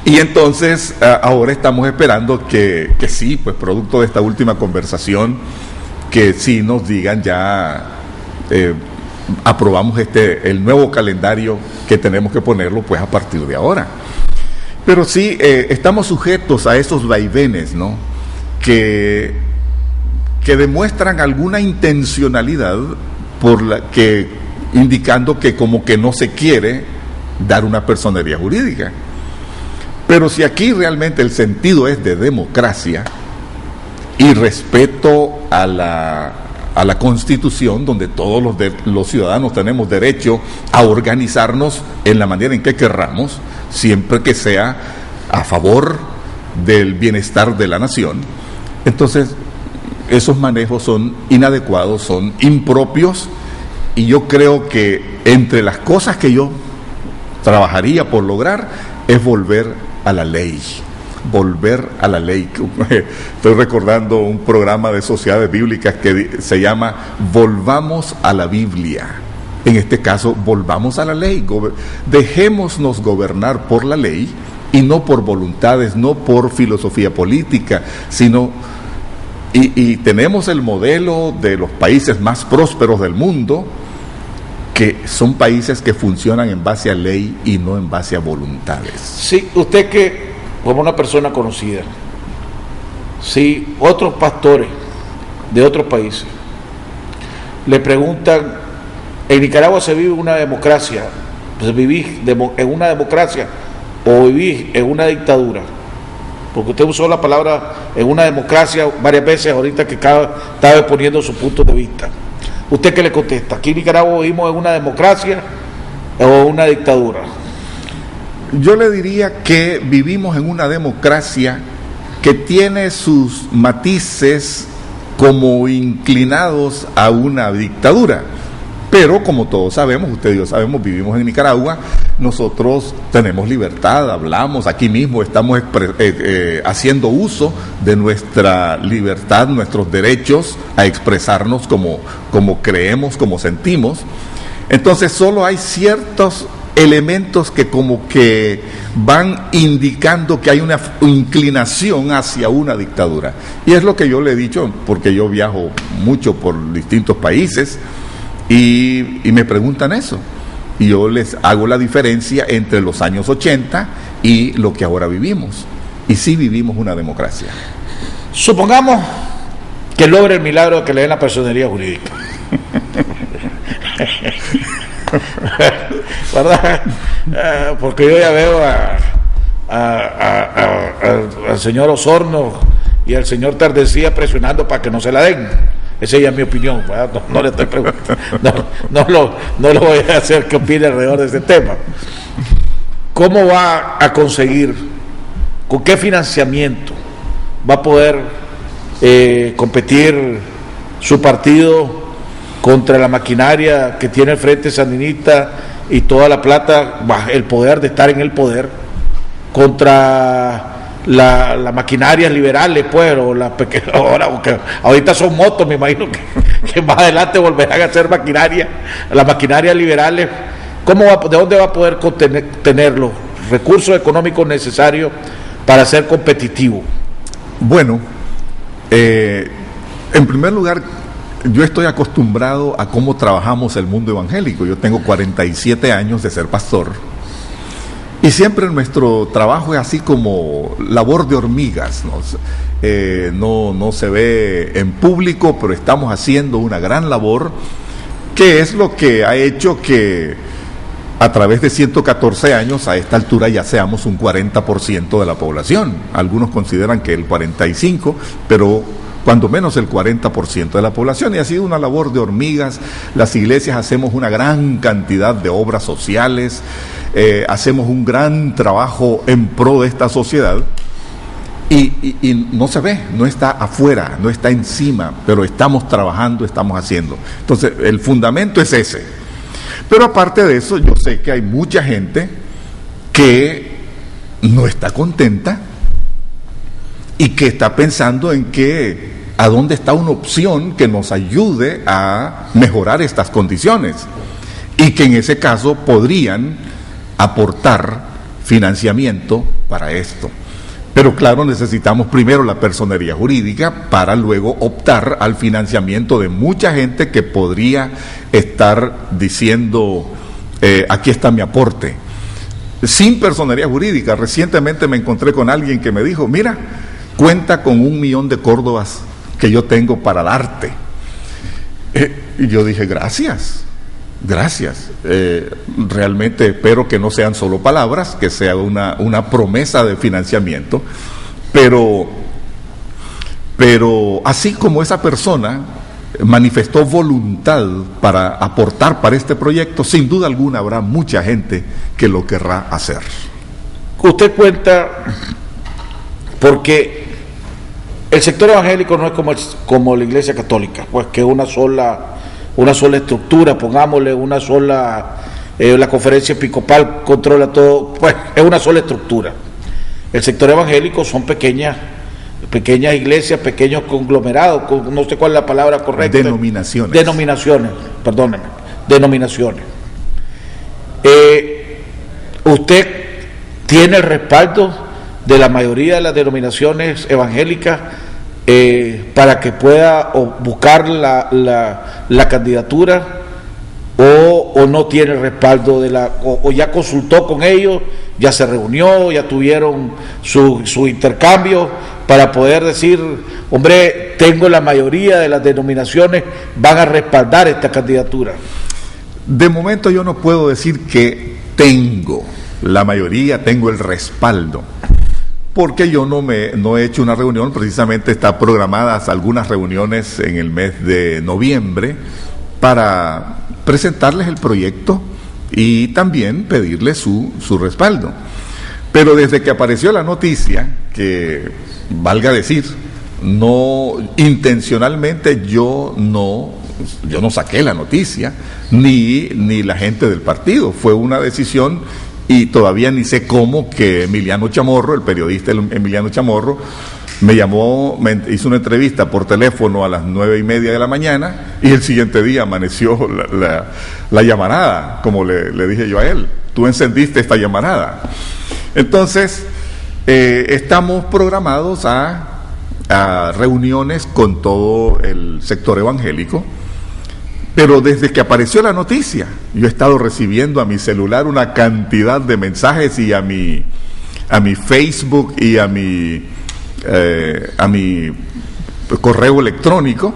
[SPEAKER 11] Y entonces ahora estamos esperando que sí, pues producto de esta última conversación, que sí nos digan ya, aprobamos el nuevo calendario que tenemos que ponerlo pues a partir de ahora. Pero sí, estamos sujetos a esos vaivenes, ¿no?, que demuestran alguna intencionalidad indicando que como que no se quiere dar una personería jurídica. Pero si aquí realmente el sentido es de democracia y respeto a la Constitución, donde todos los ciudadanos tenemos derecho a organizarnos en la manera en que querramos, siempre que sea a favor del bienestar de la nación, entonces esos manejos son inadecuados, son impropios, y yo creo que entre las cosas que yo trabajaría por lograr es volver a la ley. Estoy recordando un programa de sociedades bíblicas que se llama Volvamos a la Biblia. En este caso, volvamos a la ley, dejémonos gobernar por la ley y no por voluntades, no por filosofía política, sino, y tenemos el modelo de los países más prósperos del mundo, que son países que funcionan en base a ley y no en base a voluntades.
[SPEAKER 2] Sí, usted que, como una persona conocida, si otros pastores de otros países le preguntan: en Nicaragua se vive una democracia, pues ¿vivís en una democracia o vivís en una dictadura? Porque usted usó la palabra en una democracia varias veces ahorita, que estaba exponiendo su punto de vista. ¿Usted qué le contesta? ¿Aquí en Nicaragua vivimos en una democracia o una dictadura?
[SPEAKER 11] Yo le diría que vivimos en una democracia que tiene sus matices como inclinados a una dictadura. Pero como todos sabemos, usted y yo sabemos, vivimos en Nicaragua, nosotros tenemos libertad, hablamos, aquí mismo estamos haciendo uso de nuestra libertad, nuestros derechos a expresarnos como creemos, como sentimos. Entonces solo hay ciertos elementos que como que van indicando que hay una inclinación hacia una dictadura. Y es lo que yo le he dicho, porque yo viajo mucho por distintos países, y me preguntan eso. Y yo les hago la diferencia entre los años 80 y lo que ahora vivimos. Y sí vivimos una democracia.
[SPEAKER 2] Supongamos que logre el milagro de que le den la personería jurídica. ¿Verdad? Porque yo ya veo al señor Osorno y al señor Tardecía presionando para que no se la den. Esa ya es mi opinión, no le estoy preguntando, no lo voy a hacer que opine alrededor de este tema. ¿Cómo va a conseguir, con qué financiamiento va a poder competir su partido contra la maquinaria que tiene el Frente Sandinista y toda la plata, el poder de estar en el poder, contra las maquinarias liberales, pues, o las pequeñas, ahorita son motos, me imagino que más adelante volverán a ser maquinaria, las maquinarias liberales? ¿De dónde va a poder tener los recursos económicos necesarios para ser competitivo?
[SPEAKER 11] Bueno, en primer lugar, yo estoy acostumbrado a cómo trabajamos el mundo evangélico. Yo tengo 47 años de ser pastor y siempre nuestro trabajo es así como labor de hormigas, ¿no? No se ve en público, pero estamos haciendo una gran labor, que es lo que ha hecho que a través de 114 años a esta altura ya seamos un 40% de la población. Algunos consideran que el 45%, pero cuando menos el 40% de la población, y ha sido una labor de hormigas. Las iglesias hacemos una gran cantidad de obras sociales, hacemos un gran trabajo en pro de esta sociedad, y no se ve, no está afuera, no está encima, pero estamos trabajando, estamos haciendo. Entonces, el fundamento es ese. Pero aparte de eso, yo sé que hay mucha gente que no está contenta y que está pensando en que a dónde está una opción que nos ayude a mejorar estas condiciones, y que en ese caso podrían aportar financiamiento para esto. Pero claro, necesitamos primero la personería jurídica para luego optar al financiamiento de mucha gente que podría estar diciendo, aquí está mi aporte. Sin personería jurídica, recientemente me encontré con alguien que me dijo, mira, cuenta con 1 millón de córdobas que yo tengo para darte. Y yo dije, gracias. Realmente espero que no sean solo palabras, que sea una promesa de financiamiento, pero así como esa persona manifestó voluntad para aportar para este proyecto, sin duda alguna habrá mucha gente que lo querrá hacer.
[SPEAKER 2] Usted cuenta, porque el sector evangélico no es como la Iglesia Católica, pues que una sola estructura, pongámosle una sola, la conferencia episcopal controla todo, pues es una sola estructura. El sector evangélico son pequeñas iglesias, pequeños conglomerados, no sé cuál es la palabra correcta. Denominaciones. Usted tiene el respaldo de la mayoría de las denominaciones evangélicas para que pueda buscar la candidatura, o no tiene respaldo o ya consultó con ellos, ya se reunió, ya tuvieron su intercambio para poder decir, hombre, tengo la mayoría de las denominaciones, van a respaldar esta candidatura?
[SPEAKER 11] De momento yo no puedo decir que tengo la mayoría, tengo el respaldo, porque yo no he hecho una reunión. Precisamente está programadas algunas reuniones en el mes de noviembre para presentarles el proyecto y también pedirles su respaldo. Pero desde que apareció la noticia, que valga decir, no intencionalmente yo no saqué la noticia, ni la gente del partido, fue una decisión. Y todavía ni sé cómo que Emiliano Chamorro, el periodista Emiliano Chamorro, me llamó, me hizo una entrevista por teléfono a las 9:30 de la mañana, y el siguiente día amaneció la llamarada, como le dije yo a él, tú encendiste esta llamarada. Entonces, estamos programados a reuniones con todo el sector evangélico, Pero desde que apareció la noticia, yo he estado recibiendo a mi celular una cantidad de mensajes y a mi Facebook y a mi correo electrónico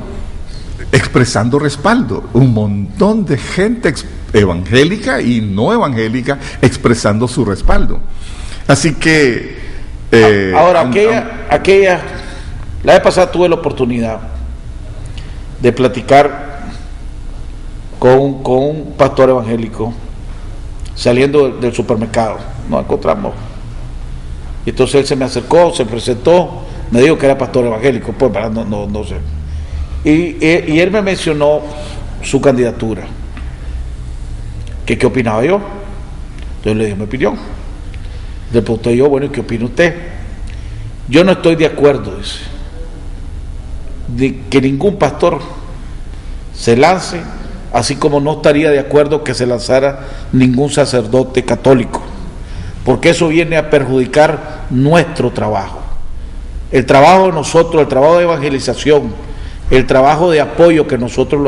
[SPEAKER 11] expresando respaldo. Un montón de gente evangélica y no evangélica expresando su respaldo. Así que...
[SPEAKER 2] ahora, la vez pasada tuve la oportunidad de platicar con un pastor evangélico saliendo del supermercado. Nos encontramos y entonces él se me acercó, se presentó, me dijo que era pastor evangélico, pues no sé, y él me mencionó su candidatura, que qué opinaba yo. Entonces le dije mi opinión. Le pregunté yo, bueno, ¿y qué opina usted? Yo no estoy de acuerdo, dice, de que ningún pastor se lance, así como no estaría de acuerdo que se lanzara ningún sacerdote católico, porque eso viene a perjudicar nuestro trabajo, el trabajo de nosotros, el trabajo de evangelización, el trabajo de apoyo que nosotros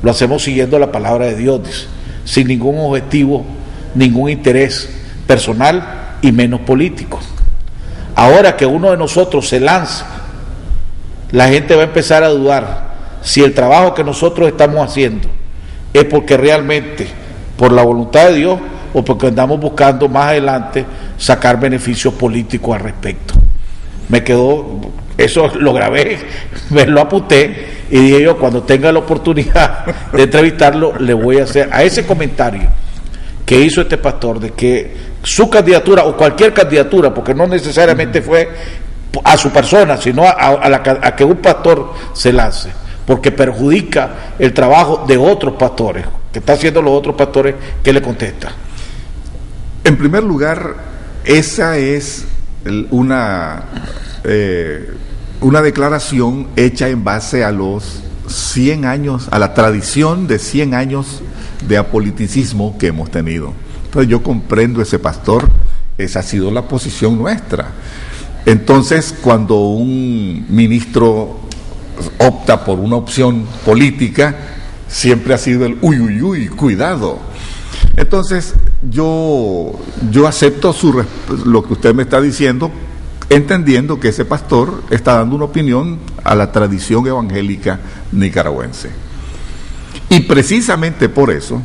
[SPEAKER 2] lo hacemos siguiendo la palabra de Dios, dice, sin ningún objetivo, ningún interés personal y menos político. Ahora que uno de nosotros se lanza, la gente va a empezar a dudar si el trabajo que nosotros estamos haciendo es porque realmente por la voluntad de Dios o porque andamos buscando más adelante sacar beneficios políticos al respecto. Me quedó, eso lo grabé, me lo apunté y dije yo, cuando tenga la oportunidad de entrevistarlo, le voy a hacer a ese comentario que hizo este pastor de que su candidatura o cualquier candidatura, porque no necesariamente fue a su persona, sino a que un pastor se lance, porque perjudica el trabajo de otros pastores, que están haciendo los otros pastores. ¿Qué le contesta?
[SPEAKER 11] En primer lugar, esa es una declaración hecha en base a los 100 años, a la tradición de 100 años de apoliticismo que hemos tenido. Entonces yo comprendo ese pastor, esa ha sido la posición nuestra. Entonces, cuando un ministro opta por una opción política, siempre ha sido el uy, cuidado. Entonces, yo acepto lo que usted me está diciendo, entendiendo que ese pastor está dando una opinión a la tradición evangélica nicaragüense. Y precisamente por eso,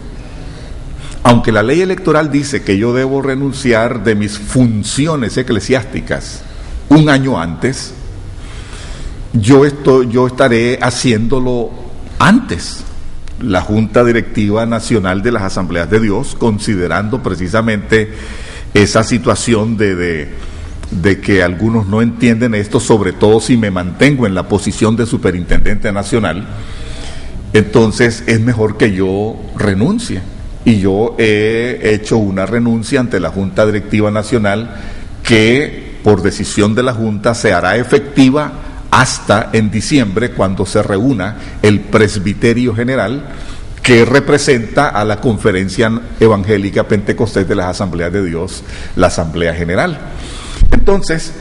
[SPEAKER 11] aunque la ley electoral dice que yo debo renunciar de mis funciones eclesiásticas un año antes, yo estaré haciéndolo antes. La Junta Directiva Nacional de las Asambleas de Dios, considerando precisamente esa situación de que algunos no entienden esto, sobre todo si me mantengo en la posición de superintendente nacional, entonces es mejor que yo renuncie. Y yo he hecho una renuncia ante la Junta Directiva Nacional que, por decisión de la Junta, se hará efectiva hasta en diciembre, cuando se reúna el Presbiterio General, que representa a la Conferencia Evangélica Pentecostés de las Asambleas de Dios, la Asamblea General. Entonces,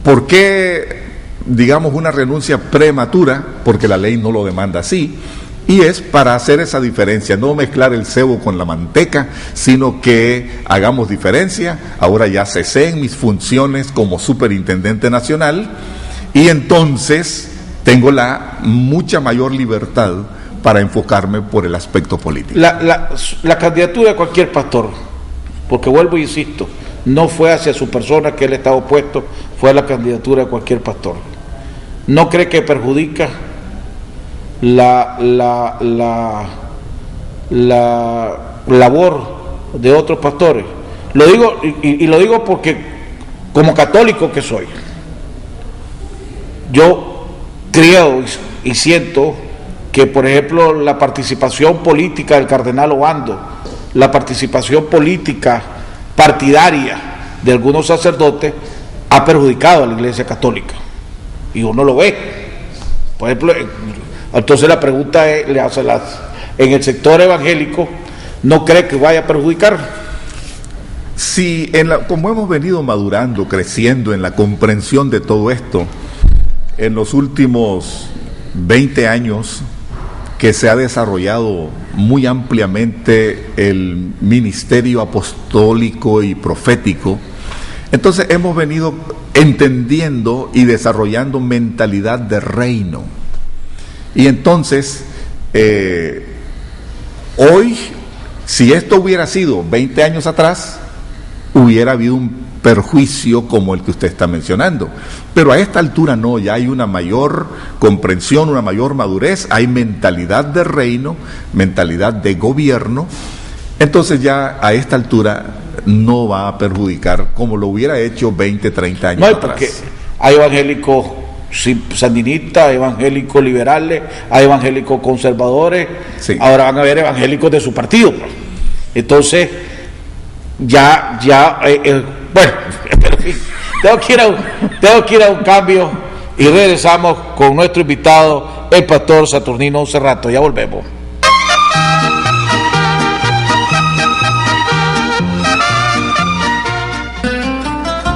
[SPEAKER 11] ¿por qué, digamos, una renuncia prematura? Porque la ley no lo demanda así. Y es para hacer esa diferencia, no mezclar el cebo con la manteca, sino que hagamos diferencia. Ahora ya cesé en mis funciones como superintendente nacional y entonces tengo la mucha mayor libertad para enfocarme por el aspecto político.
[SPEAKER 2] La candidatura de cualquier pastor, porque vuelvo e insisto, no fue hacia su persona que él estaba opuesto, fue a la candidatura de cualquier pastor. ¿No cree que perjudica la labor de otros pastores? Lo digo y lo digo porque como católico que soy, yo creo y siento que, por ejemplo, la participación política del cardenal Obando, la participación política partidaria de algunos sacerdotes ha perjudicado a la Iglesia Católica y uno lo ve. Por ejemplo, entonces la pregunta es, en el sector evangélico, ¿no cree que vaya a perjudicar?
[SPEAKER 11] Sí, como hemos venido madurando, creciendo en la comprensión de todo esto, en los últimos 20 años que se ha desarrollado muy ampliamente el ministerio apostólico y profético, entonces hemos venido entendiendo y desarrollando mentalidad de reino. Y entonces, hoy, si esto hubiera sido 20 años atrás, hubiera habido un perjuicio como el que usted está mencionando. Pero a esta altura no, ya hay una mayor comprensión, una mayor madurez, hay mentalidad de reino, mentalidad de gobierno. Entonces ya a esta altura no va a perjudicar como lo hubiera hecho 20, 30 años atrás.
[SPEAKER 2] Porque hay evangélicos sandinistas, hay evangélicos liberales, hay evangélicos conservadores, sí. Ahora van a haber evangélicos de su partido. Entonces, bueno, pero tengo que ir a un cambio y regresamos con nuestro invitado, el pastor Saturnino Cerrato. Ya volvemos.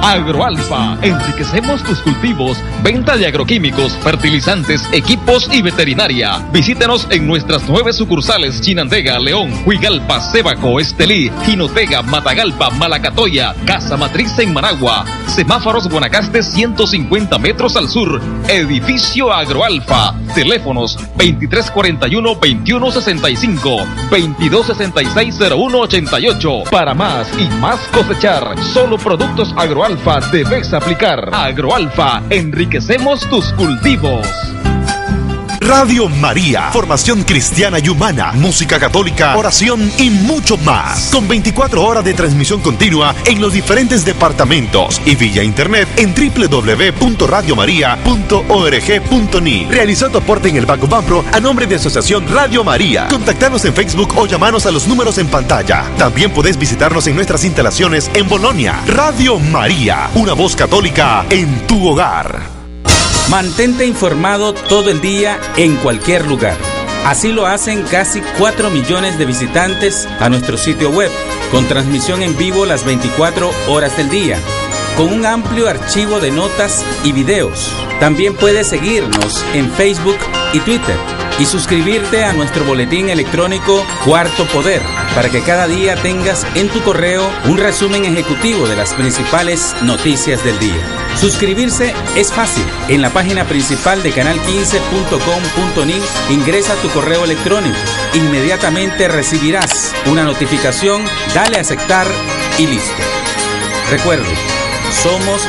[SPEAKER 12] Agroalfa, enriquecemos tus cultivos, venta de agroquímicos, fertilizantes, equipos y veterinaria. Visítenos en nuestras 9 sucursales: Chinandega, León, Huigalpa, Sébaco, Estelí, Jinotega, Matagalpa, Malacatoya, Casa Matriz en Managua, Semáforos Guanacaste 150 metros al sur. Edificio Agroalfa. Teléfonos 2341-2165, 2266-0188. Para más y más cosechar, solo productos Agroalfa debes aplicar. Agroalfa, enriquecemos tus cultivos.
[SPEAKER 7] Radio María, formación cristiana y humana, música católica, oración y mucho más. Con 24 horas de transmisión continua en los diferentes departamentos y vía internet en www.radiomaria.org.ni. Realizó tu aporte en el Banco Banpro a nombre de Asociación Radio María. Contactanos en Facebook o llamanos a los números en pantalla. También podés visitarnos en nuestras instalaciones en Bolonia. Radio María, una voz católica en tu hogar.
[SPEAKER 8] Mantente informado todo el día en cualquier lugar. Así lo hacen casi 4 millones de visitantes a nuestro sitio web, con transmisión en vivo las 24 horas del día, con un amplio archivo de notas y videos. También puedes seguirnos en Facebook y Twitter y suscribirte a nuestro boletín electrónico Cuarto Poder, para que cada día tengas en tu correo un resumen ejecutivo de las principales noticias del día. Suscribirse es fácil. En la página principal de canal15.com.ni ingresa tu correo electrónico. Inmediatamente recibirás una notificación, dale a aceptar y listo. Recuerde, somos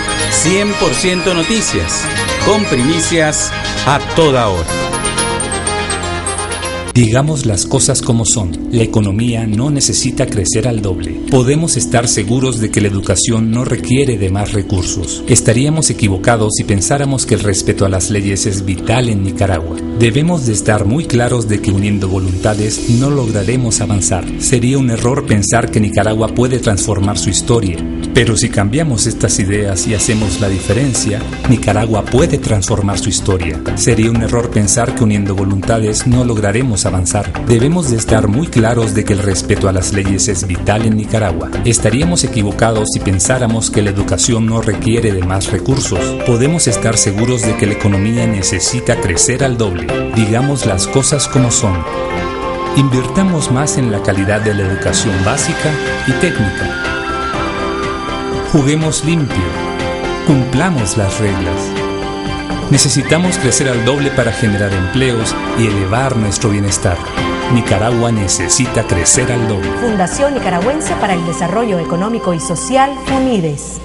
[SPEAKER 8] 100% noticias, con primicias a toda hora. Digamos las cosas como son. La economía no necesita crecer al doble. Podemos estar seguros de que la educación no requiere de más recursos. Estaríamos equivocados si pensáramos que el respeto a las leyes es vital en Nicaragua. Debemos de estar muy claros de que uniendo voluntades no lograremos avanzar. Sería un error pensar que Nicaragua puede transformar su historia. Pero si cambiamos estas ideas y hacemos la diferencia, Nicaragua puede transformar su historia. Sería un error pensar que uniendo voluntades no lograremos avanzar. Debemos de estar muy claros de que el respeto a las leyes es vital en Nicaragua. Estaríamos equivocados si pensáramos que la educación no requiere de más recursos. Podemos estar seguros de que la economía necesita crecer al doble. Digamos las cosas como son. Invirtamos más en la calidad de la educación básica y técnica. Juguemos limpio. Cumplamos las reglas. Necesitamos crecer al doble para generar empleos y elevar nuestro bienestar. Nicaragua necesita crecer al doble.
[SPEAKER 9] Fundación Nicaragüense para el Desarrollo Económico y Social, FUNIDES.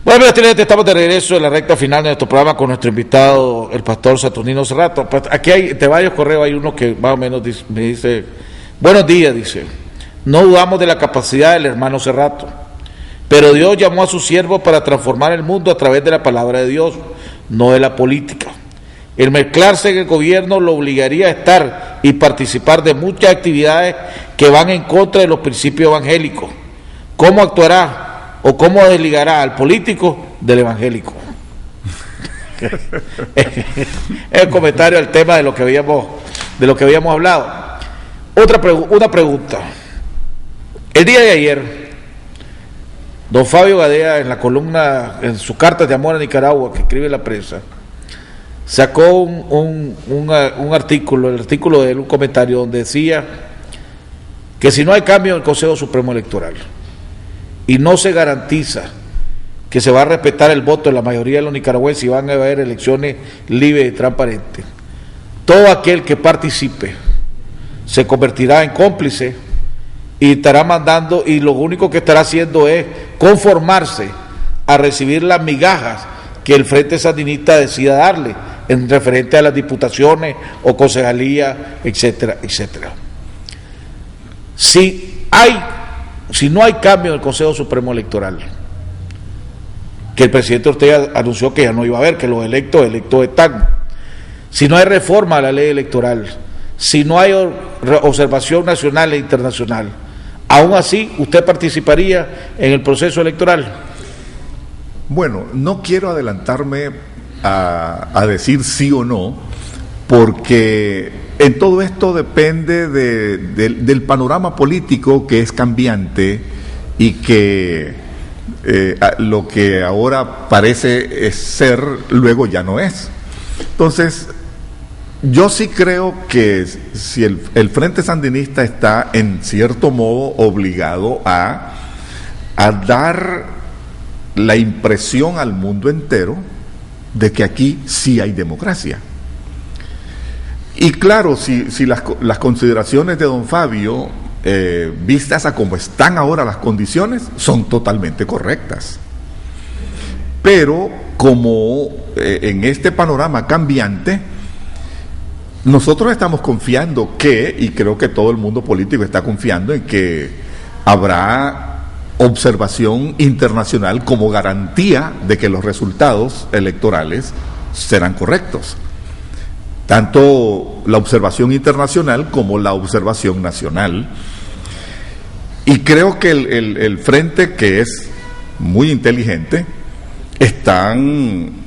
[SPEAKER 2] Bueno, estamos de regreso en la recta final de nuestro programa con nuestro invitado, el pastor Saturnino Cerrato. Aquí hay de varios correos, hay uno que más o menos me dice, buenos días, dice, no dudamos de la capacidad del hermano Cerrato, pero Dios llamó a su siervo para transformar el mundo a través de la palabra de Dios, no de la política. El mezclarse en el gobierno lo obligaría a estar y participar de muchas actividades que van en contra de los principios evangélicos. ¿Cómo actuará o cómo desligará al político del evangélico? Es el comentario al tema de lo que habíamos hablado. Una pregunta. El día de ayer don Fabio Gadea, en la columna, en su carta de amor a Nicaragua que escribe la prensa, sacó un artículo, el artículo de él, un comentario donde decía que si no hay cambio en el Consejo Supremo Electoral y no se garantiza que se va a respetar el voto de la mayoría de los nicaragüenses y van a haber elecciones libres y transparentes, todo aquel que participe se convertirá en cómplice y estará mandando, y lo único que estará haciendo es conformarse a recibir las migajas que el Frente Sandinista decida darle en referente a las diputaciones o concejalías, etcétera, etcétera. Si no hay cambio en el Consejo Supremo Electoral, que el presidente Ortega anunció que ya no iba a haber, que los electos están, si no hay reforma a la ley electoral, si no hay observación nacional e internacional, aún así usted participaría en el proceso electoral.
[SPEAKER 11] Bueno, no quiero adelantarme a decir sí o no, porque en todo esto depende del panorama político, que es cambiante y que lo que ahora parece ser, luego ya no es. Entonces, yo sí creo que si el Frente Sandinista está en cierto modo obligado a dar la impresión al mundo entero de que aquí sí hay democracia. Y claro, si las consideraciones de don Fabio, vistas a cómo están ahora las condiciones, son totalmente correctas. Pero como en este panorama cambiante, nosotros estamos confiando y creo que todo el mundo político está confiando en que habrá observación internacional como garantía de que los resultados electorales serán correctos. Tanto la observación internacional como la observación nacional. Y creo que el frente, que es muy inteligente, están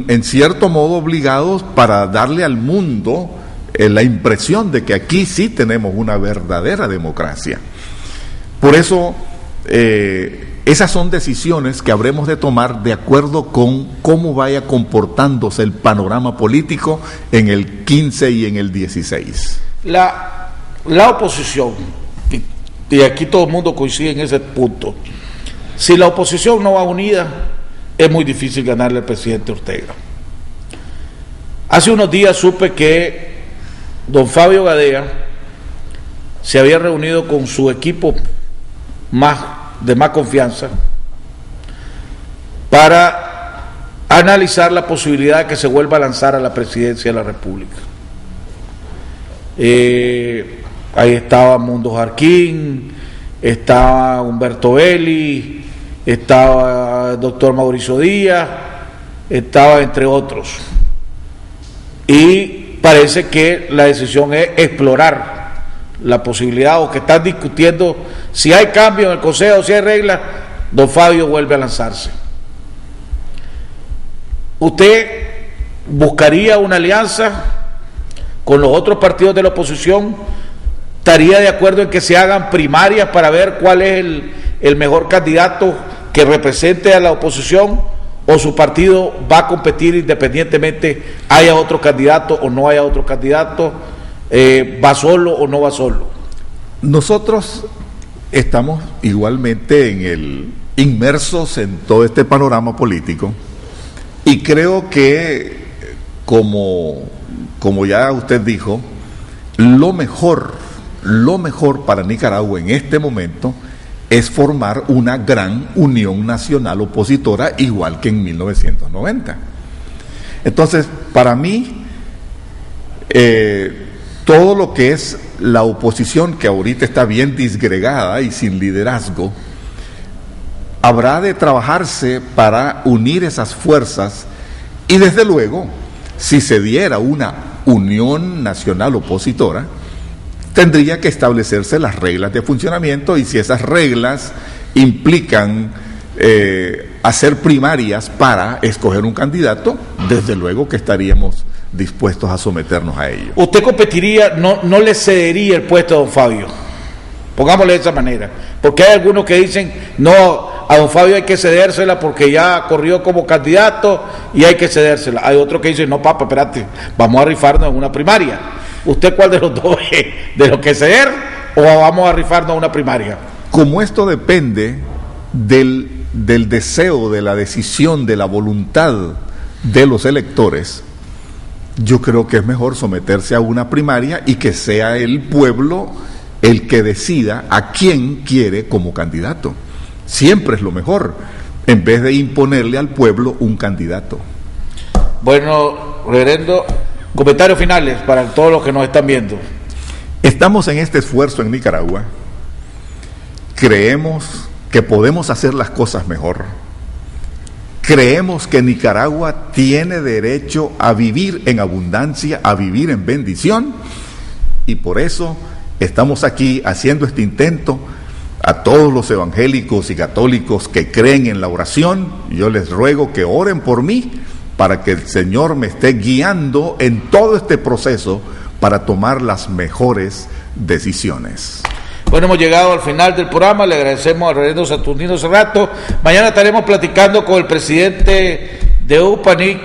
[SPEAKER 11] en cierto modo obligados para darle al mundo la impresión de que aquí sí tenemos una verdadera democracia. Por eso, esas son decisiones que habremos de tomar de acuerdo con cómo vaya comportándose el panorama político en el 15 y en el 16.
[SPEAKER 2] La oposición, y aquí todo el mundo coincide en ese punto, si la oposición no va unida, es muy difícil ganarle al presidente Ortega. Hace unos días supe que don Fabio Gadea se había reunido con su equipo de más confianza para analizar la posibilidad de que se vuelva a lanzar a la presidencia de la República. Ahí estaba Mundo Jarquín, estaba Humberto Belli, estaba el doctor Mauricio Díaz, estaba entre otros. Y parece que la decisión es explorar la posibilidad, o que están discutiendo si hay cambio en el Consejo, si hay reglas. Don Fabio vuelve a lanzarse. ¿Usted buscaría una alianza con los otros partidos de la oposición? ¿Estaría de acuerdo en que se hagan primarias para ver cuál es el mejor candidato que represente a la oposición? ¿O su partido va a competir independientemente haya otro candidato o no haya otro candidato? ¿Va solo o no va solo?
[SPEAKER 11] Nosotros estamos igualmente inmersos en todo este panorama político, y creo que, como ya usted dijo, lo mejor para Nicaragua en este momento es formar una gran unión nacional opositora, igual que en 1990. Entonces, para mí, todo lo que es la oposición, que ahorita está bien disgregada y sin liderazgo, habrá de trabajarse para unir esas fuerzas, y desde luego, si se diera una unión nacional opositora, tendría que establecerse las reglas de funcionamiento, y si esas reglas implican hacer primarias para escoger un candidato, desde luego que estaríamos dispuestos a someternos a ello.
[SPEAKER 2] ¿Usted competiría, no le cedería el puesto a don Fabio? pongámosle de esa manera, porque hay algunos que dicen, no, a don Fabio hay que cedérsela porque ya corrió como candidato y hay que cedérsela. Hay otros que dicen, no, papá, espérate, vamos a rifarnos en una primaria. ¿Usted cuál de los dos es? ¿De lo que ceder o vamos a rifarnos en una primaria?
[SPEAKER 11] Como esto depende del deseo, de la decisión, de la voluntad de los electores, yo creo que es mejor someterse a una primaria y que sea el pueblo el que decida a quién quiere como candidato. Siempre es lo mejor, en vez de imponerle al pueblo un candidato.
[SPEAKER 2] Bueno, reverendo, comentarios finales para todos los que nos están viendo.
[SPEAKER 11] Estamos en este esfuerzo en Nicaragua. Creemos que podemos hacer las cosas mejor. Creemos que Nicaragua tiene derecho a vivir en abundancia, a vivir en bendición, y por eso estamos aquí haciendo este intento. A todos los evangélicos y católicos que creen en la oración, yo les ruego que oren por mí para que el Señor me esté guiando en todo este proceso para tomar las mejores decisiones.
[SPEAKER 2] Bueno, hemos llegado al final del programa. Le agradecemos al reverendo Saturnino Cerrato. Mañana estaremos platicando con el presidente de UPANIC,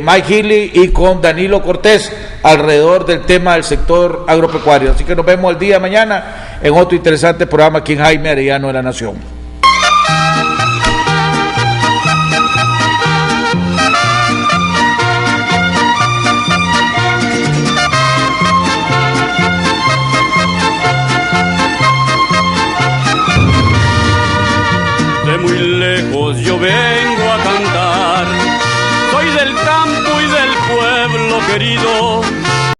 [SPEAKER 2] Mike Healy, y con Danilo Cortés alrededor del tema del sector agropecuario. Así que nos vemos el día de mañana en otro interesante programa aquí en Jaime Arellano de la Nación.
[SPEAKER 1] De muy lejos yo vengo a cantar, soy del campo y del pueblo querido,